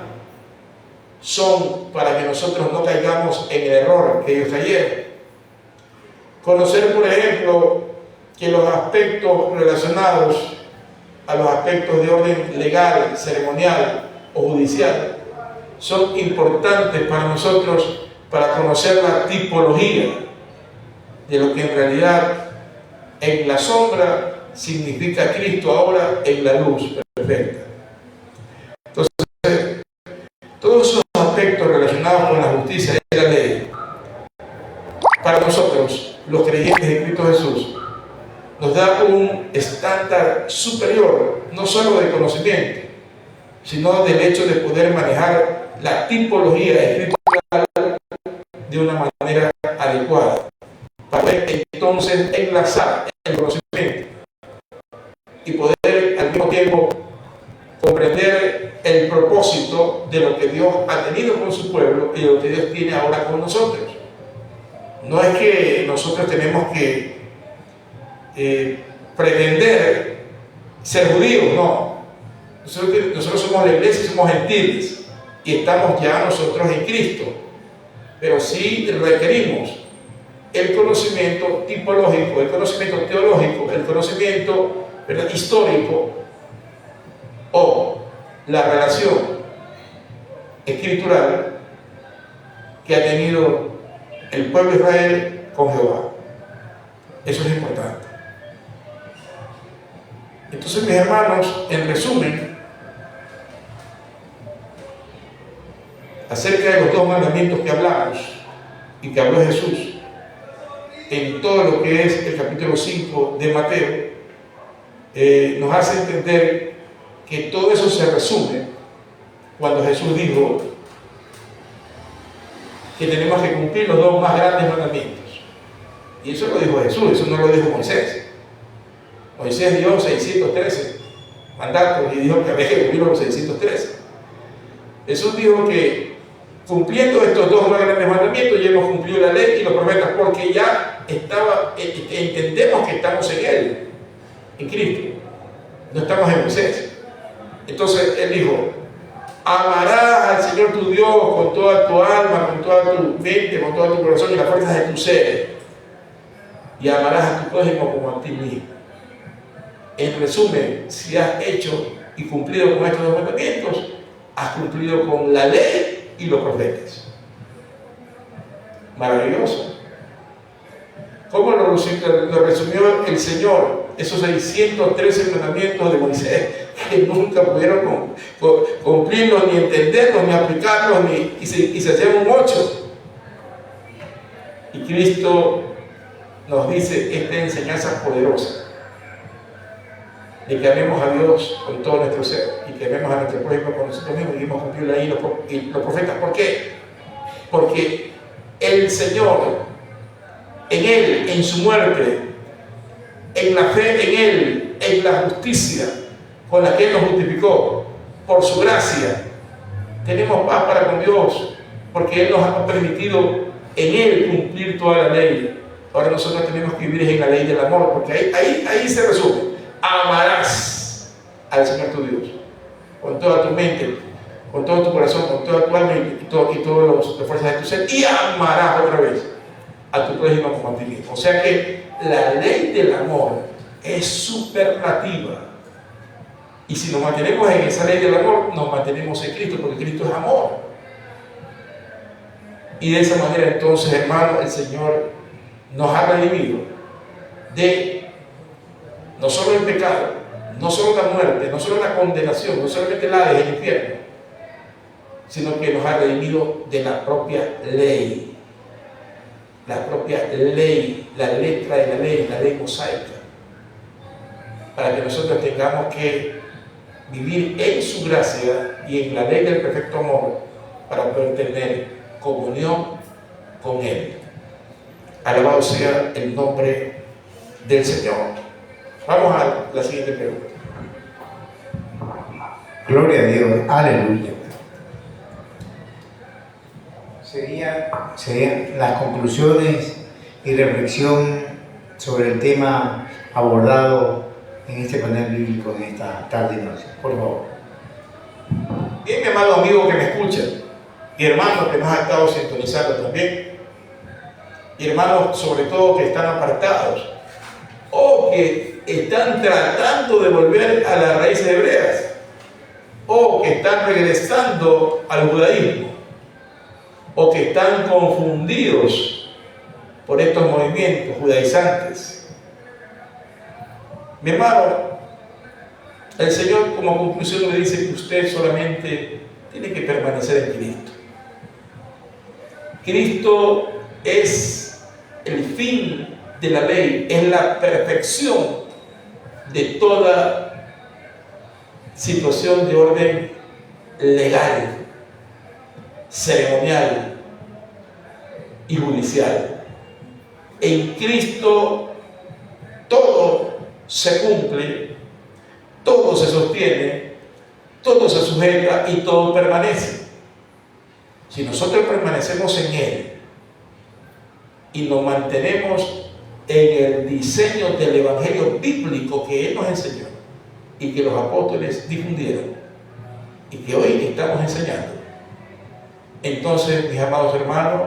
S2: son para que nosotros no caigamos en el error que ellos cayeron. Conocer, por ejemplo, que los aspectos relacionados a los aspectos de orden legal, ceremonial o judicial son importantes para nosotros para conocer la tipología de lo que en realidad en la sombra significa Cristo ahora en la luz perfecta. Entonces, todos esos aspectos relacionados con la justicia de la ley, para nosotros, los creyentes de Cristo Jesús, nos da un estándar superior, no solo de conocimiento, sino del hecho de poder manejar la tipología espiritual de una manera adecuada, para poder entonces enlazar el conocimiento y poder al mismo tiempo comprender el propósito de lo que Dios ha tenido con su pueblo y de lo que Dios tiene ahora con nosotros. No es que nosotros tenemos que pretender ser judíos, no. Nosotros somos la iglesia y somos gentiles y estamos ya nosotros en Cristo, pero sí requerimos el conocimiento tipológico, el conocimiento teológico, el conocimiento, ¿verdad?, histórico, o la relación escritural que ha tenido el pueblo de Israel con Jehová. Eso es importante. Entonces, mis hermanos, en resumen, acerca de los dos mandamientos que hablamos y que habló Jesús en todo lo que es el capítulo 5 de Mateo, nos hace entender que todo eso se resume cuando Jesús dijo que tenemos que cumplir los dos más grandes mandamientos. Y eso lo dijo Jesús, eso no lo dijo Moisés. Moisés dio 613 mandatos y dijo que había que cumplir los 613. Jesús dijo que cumpliendo estos dos grandes mandamientos, ya hemos cumplido la ley y los profetas, porque ya entendemos que estamos en Él, en Cristo, no estamos en Moisés. Entonces Él dijo: amarás al Señor tu Dios con toda tu alma, con toda tu mente, con todo tu corazón y las fuerzas de tu ser, y amarás a tu prójimo como a ti mismo. En resumen, si has hecho y cumplido con estos dos mandamientos, has cumplido con la ley y los profetas. Maravilloso. ¿Cómo lo resumió el Señor? Esos 613 mandamientos de Moisés, que nunca pudieron cumplirlos, ni entenderlos, ni aplicarlos, y se hacían un 8. Y Cristo nos dice esta enseñanza poderosa de que amemos a Dios con todo nuestro ser y que amemos a nuestro prójimo con nosotros mismos, y hemos cumplido la ley y los profetas. ¿Por qué? Porque el Señor, en Él, en su muerte, en la fe en Él, en la justicia con la que Él nos justificó, por su gracia, tenemos paz para con Dios, porque Él nos ha permitido en Él cumplir toda la ley. Ahora nosotros tenemos que vivir en la ley del amor, porque ahí se resume: amarás al Señor tu Dios con toda tu mente, con todo tu corazón, con toda tu alma y todas las fuerzas de tu ser, y amarás otra vez a tu prójimo como a ti mismo. O sea que la ley del amor es superlativa, y si nos mantenemos en esa ley del amor, nos mantenemos en Cristo, porque Cristo es amor. Y de esa manera entonces, hermano, el Señor nos ha redimido de no solo el pecado, no solo la muerte, no solo la condenación, no solamente la del infierno, sino que nos ha redimido de la propia ley. La propia ley, la letra de la ley mosaica, para que nosotros tengamos que vivir en su gracia y en la ley del perfecto amor, para poder tener comunión con Él. Alabado sea el nombre del Señor. Vamos a la siguiente pregunta.
S1: Gloria a Dios, aleluya. Serían las conclusiones y reflexión sobre el tema abordado en este panel bíblico en esta tarde y noche. Por favor.
S2: Bien, mi amado amigo que me escucha, y hermanos que nos han estado sintonizando también, y hermanos sobre todo que están apartados o que están tratando de volver a las raíces hebreas, o que están regresando al judaísmo, o que están confundidos por estos movimientos judaizantes. Mi hermano, el Señor como conclusión le dice que usted solamente tiene que permanecer en Cristo. Cristo es el fin de la ley, es la perfección de toda situación de orden legal, ceremonial y judicial. En Cristo todo se cumple, todo se sostiene, todo se sujeta y todo permanece. Si nosotros permanecemos en Él y nos mantenemos en el diseño del evangelio bíblico que Él nos enseñó y que los apóstoles difundieron y que hoy estamos enseñando, entonces, mis amados hermanos,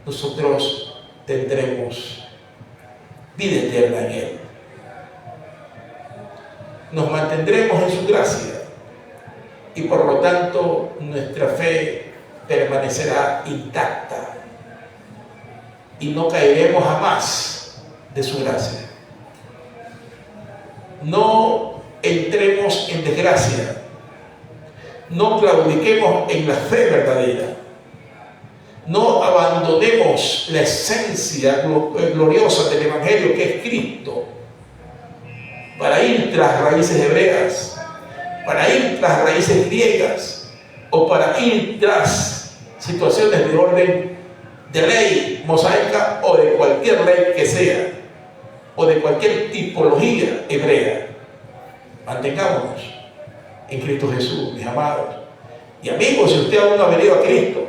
S2: nosotros tendremos vida eterna en Él. Nos mantendremos en su gracia y por lo tanto nuestra fe permanecerá intacta y no caeremos jamás de su gracia. No entremos en desgracia, no claudiquemos en la fe verdadera, no abandonemos la esencia gloriosa del Evangelio que es Cristo para ir tras raíces hebreas, para ir tras raíces griegas o para ir tras situaciones de orden de ley mosaica o de cualquier ley que sea o de cualquier tipología hebrea. Mantengámonos en Cristo Jesús, mis amados, Y amigos, si usted aún no ha venido a Cristo,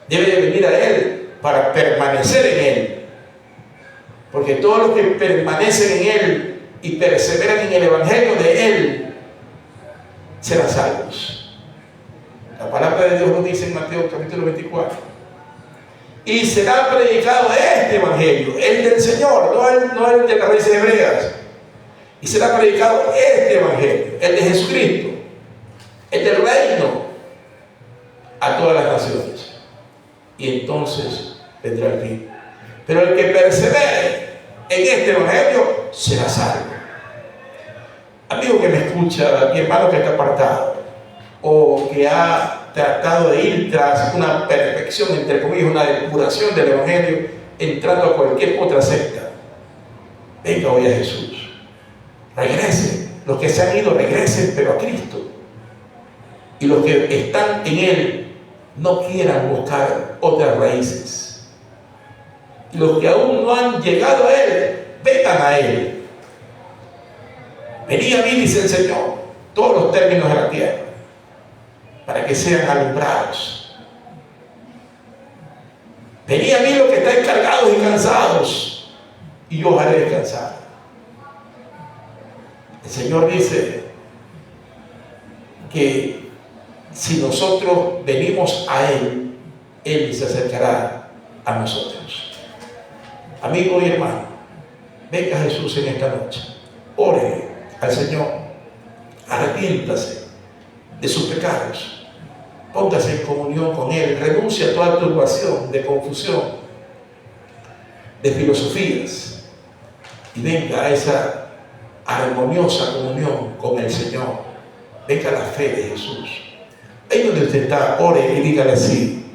S2: debe de venir a Él para permanecer en Él. Porque todos los que permanecen en Él y perseveran en el Evangelio de Él serán salvos. La palabra de Dios nos dice en Mateo capítulo 24: y será predicado este Evangelio, el del Señor, no el de las raíces hebreas. Y será predicado este Evangelio, el de Jesucristo, el del reino, a todas las naciones. Y entonces vendrá el fin. Pero el que persevere en este Evangelio será salvo. Amigo que me escucha, mi hermano que está apartado, o que ha tratado de ir tras una perfección, entre comillas, una depuración del Evangelio, entrando a cualquier otra secta, venga hoy a Jesús. Regresen. Los que se han ido, regresen, pero a Cristo. Y los que están en Él, no quieran buscar otras raíces. Y los que aún no han llegado a Él, vengan a Él. Venid a mí, dice el Señor, todos los términos de la tierra, para que sean alumbrados. Venid a mí los que estáis cargados y cansados, y yo os haré descansar. El Señor dice que si nosotros venimos a Él, Él se acercará a nosotros. Amigo y hermano, venga a Jesús en esta noche. Ore al Señor. Arrepiéntase de sus pecados. Póngase en comunión con Él. Renuncie a toda turbación, de confusión, de filosofías. Y venga a esa armoniosa comunión con el Señor. Venga a la fe de Jesús. Ahí donde usted está, ore y dígale así: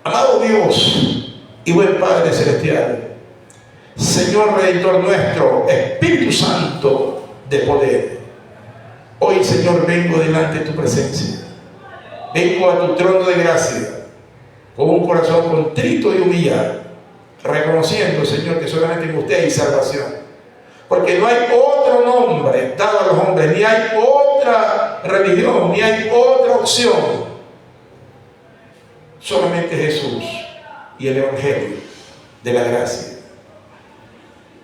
S2: amado Dios y buen Padre Celestial, Señor Redentor nuestro, Espíritu Santo de poder, hoy, Señor, vengo delante de tu presencia. Vengo a tu trono de gracia con un corazón contrito y humillado, reconociendo, Señor, que solamente en usted hay salvación. Porque no hay otro nombre dado a los hombres, ni hay otra religión, ni hay otra opción. Solamente Jesús y el Evangelio de la gracia.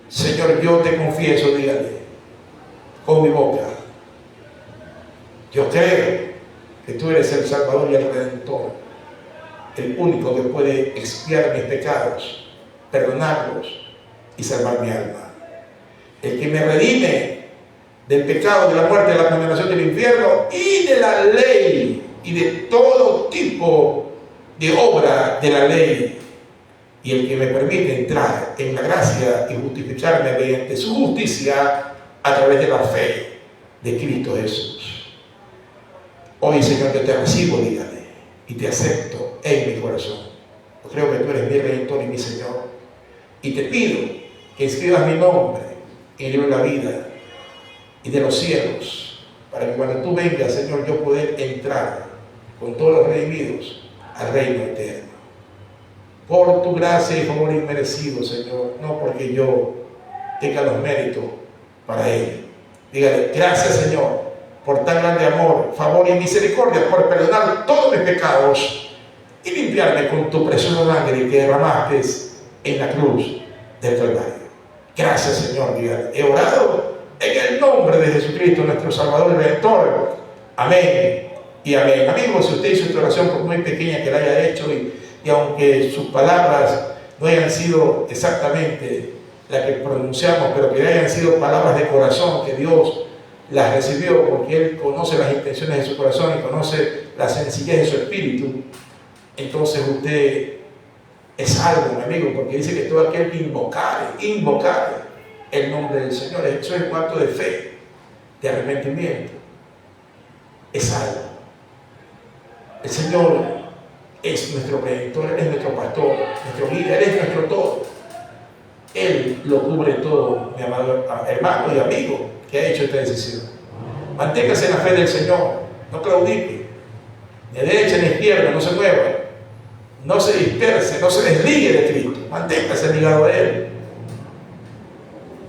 S2: Señor, yo te confieso, dígale, con mi boca: yo creo que tú eres el Salvador y el Redentor, el único que puede expiar mis pecados, perdonarlos y salvar mi alma. El que me redime del pecado, de la muerte, de la condenación del infierno y de la ley y de todo tipo de obra de la ley, y el que me permite entrar en la gracia y justificarme mediante su justicia a través de la fe de Cristo Jesús. Hoy, Señor, yo te recibo, dígale, y te acepto en mi corazón. Yo creo que tú eres mi Redentor y mi Señor, y te pido que escribas mi nombre en el libro de la vida y de los cielos, para que cuando tú vengas, Señor, yo pueda entrar con todos los redimidos al reino eterno. Por tu gracia y favor inmerecido, Señor, no porque yo tenga los méritos para él. Dígale: gracias, Señor, por tan grande amor, favor y misericordia, por perdonar todos mis pecados y limpiarme con tu preciosa sangre que derramaste en la cruz del Calvario. Gracias, Señor, dígale. He orado en el nombre de Jesucristo, nuestro Salvador y Redentor. Amén y amén. Amigos, si usted hizo esta oración, por muy pequeña que la haya hecho, y aunque sus palabras no hayan sido exactamente las que pronunciamos, pero que hayan sido palabras de corazón, que Dios las recibió, porque Él conoce las intenciones de su corazón y conoce la sencillez de su espíritu, entonces usted es salvo, mi amigo, porque dice que todo aquel que invocare el nombre del Señor, eso es un acto de fe, de arrepentimiento, es salvo. El Señor es nuestro Redentor, Él es nuestro pastor, nuestro guía, Él es nuestro todo. Él lo cubre todo, mi amado hermano y amigo que ha hecho esta decisión. Manténgase en la fe del Señor, no claudique, ni de derecha ni izquierda, no se mueva, no se disperse, no se desligue de Cristo, manténgase ligado a Él.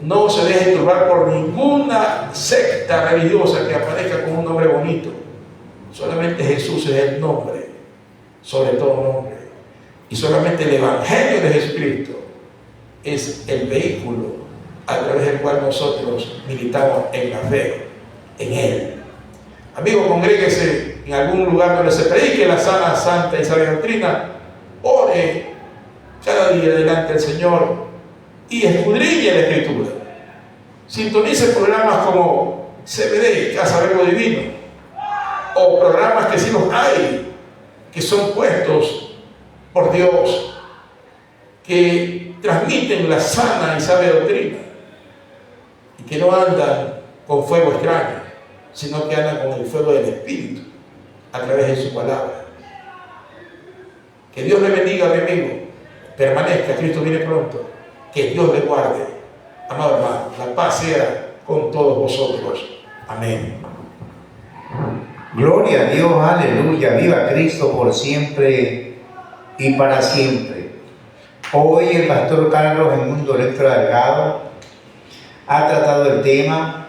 S2: No se deje turbar por ninguna secta religiosa que aparezca con un nombre bonito. Solamente Jesús es el nombre, sobre todo nombre. Y solamente el Evangelio de Jesucristo es el vehículo a través del cual nosotros militamos en la fe, en Él. Amigo, congréguese en algún lugar donde se predique la sana, santa y sabia doctrina. Ore cada día delante del Señor y escudriñe la Escritura. Sintonice programas como CBD, Casa Verbo Divino, o programas que sí los hay, que son puestos por Dios, que transmiten la sana y sabia doctrina y que no andan con fuego extraño, sino que andan con el fuego del Espíritu a través de su palabra. Que Dios le bendiga, mi amigo. Permanezca, Cristo viene pronto. Que Dios le guarde. Amado hermano, la paz sea con todos vosotros. Amén.
S1: Gloria a Dios, aleluya, viva Cristo por siempre y para siempre. Hoy el pastor Carlos Edmundo Electra Delgado ha tratado el tema: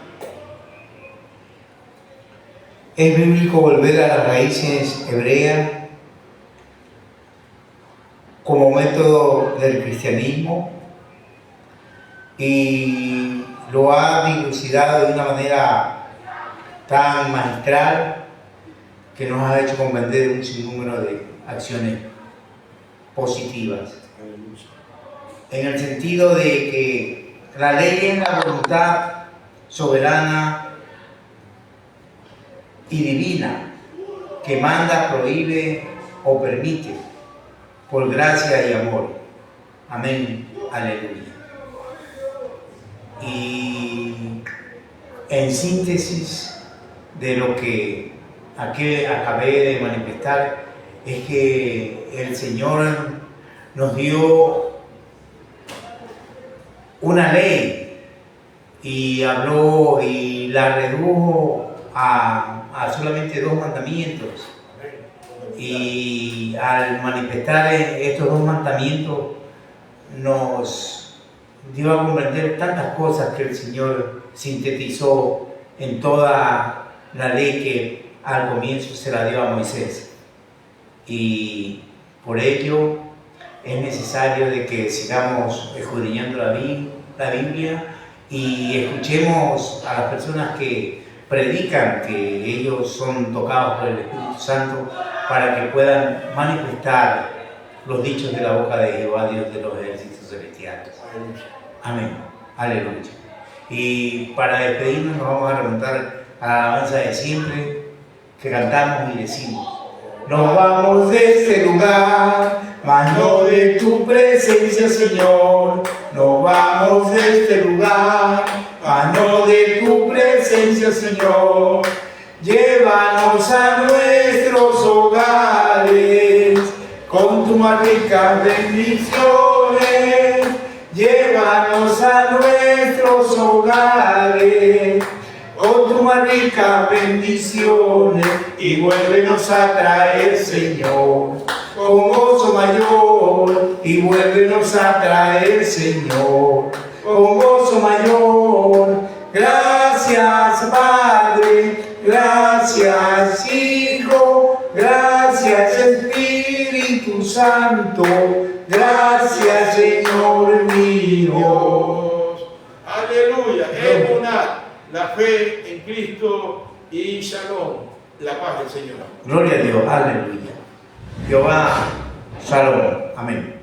S1: ¿es bíblico volver a las raíces hebreas como método del cristianismo? Y lo ha dilucidado de una manera tan magistral que nos ha hecho comprender un sinnúmero de acciones positivas, en el sentido de que la ley es la voluntad soberana y divina que manda, prohíbe o permite por gracia y amor. Amén, aleluya. Y en síntesis de lo que aquí acabé de manifestar, es que el Señor nos dio una ley y habló y la redujo a solamente 2 mandamientos. Y al manifestar estos 2 mandamientos nos dio a comprender tantas cosas que el Señor sintetizó en toda la ley que al comienzo se la dio a Moisés. Y por ello es necesario de que sigamos escudriñando la Biblia y escuchemos a las personas que predican que ellos son tocados por el Espíritu Santo, para que puedan manifestar los dichos de la boca de Jehová, Dios de los ejércitos celestiales. Amén. Aleluya. Y para despedirnos nos vamos a remontar a la alabanza de siempre que cantamos y decimos: nos vamos de este lugar, mas no de tu presencia, Señor. Nos vamos de este lugar, mas no de tu presencia, Señor. Llévanos a nuestros hogares con tus más ricas bendiciones. Llévanos a nuestros hogares con tus más ricas bendiciones y vuélvenos a traer, Señor, con gozo mayor. Y vuélvenos a traer, Señor, con gozo mayor. Gracias, Padre. Gracias, Hijo. Gracias, Espíritu Santo. Gracias, Señor mío.
S2: Aleluya. Es una la fe en Cristo y Shalom, la paz del Señor.
S1: Gloria a Dios, aleluya. Jehová, Shalom, amén.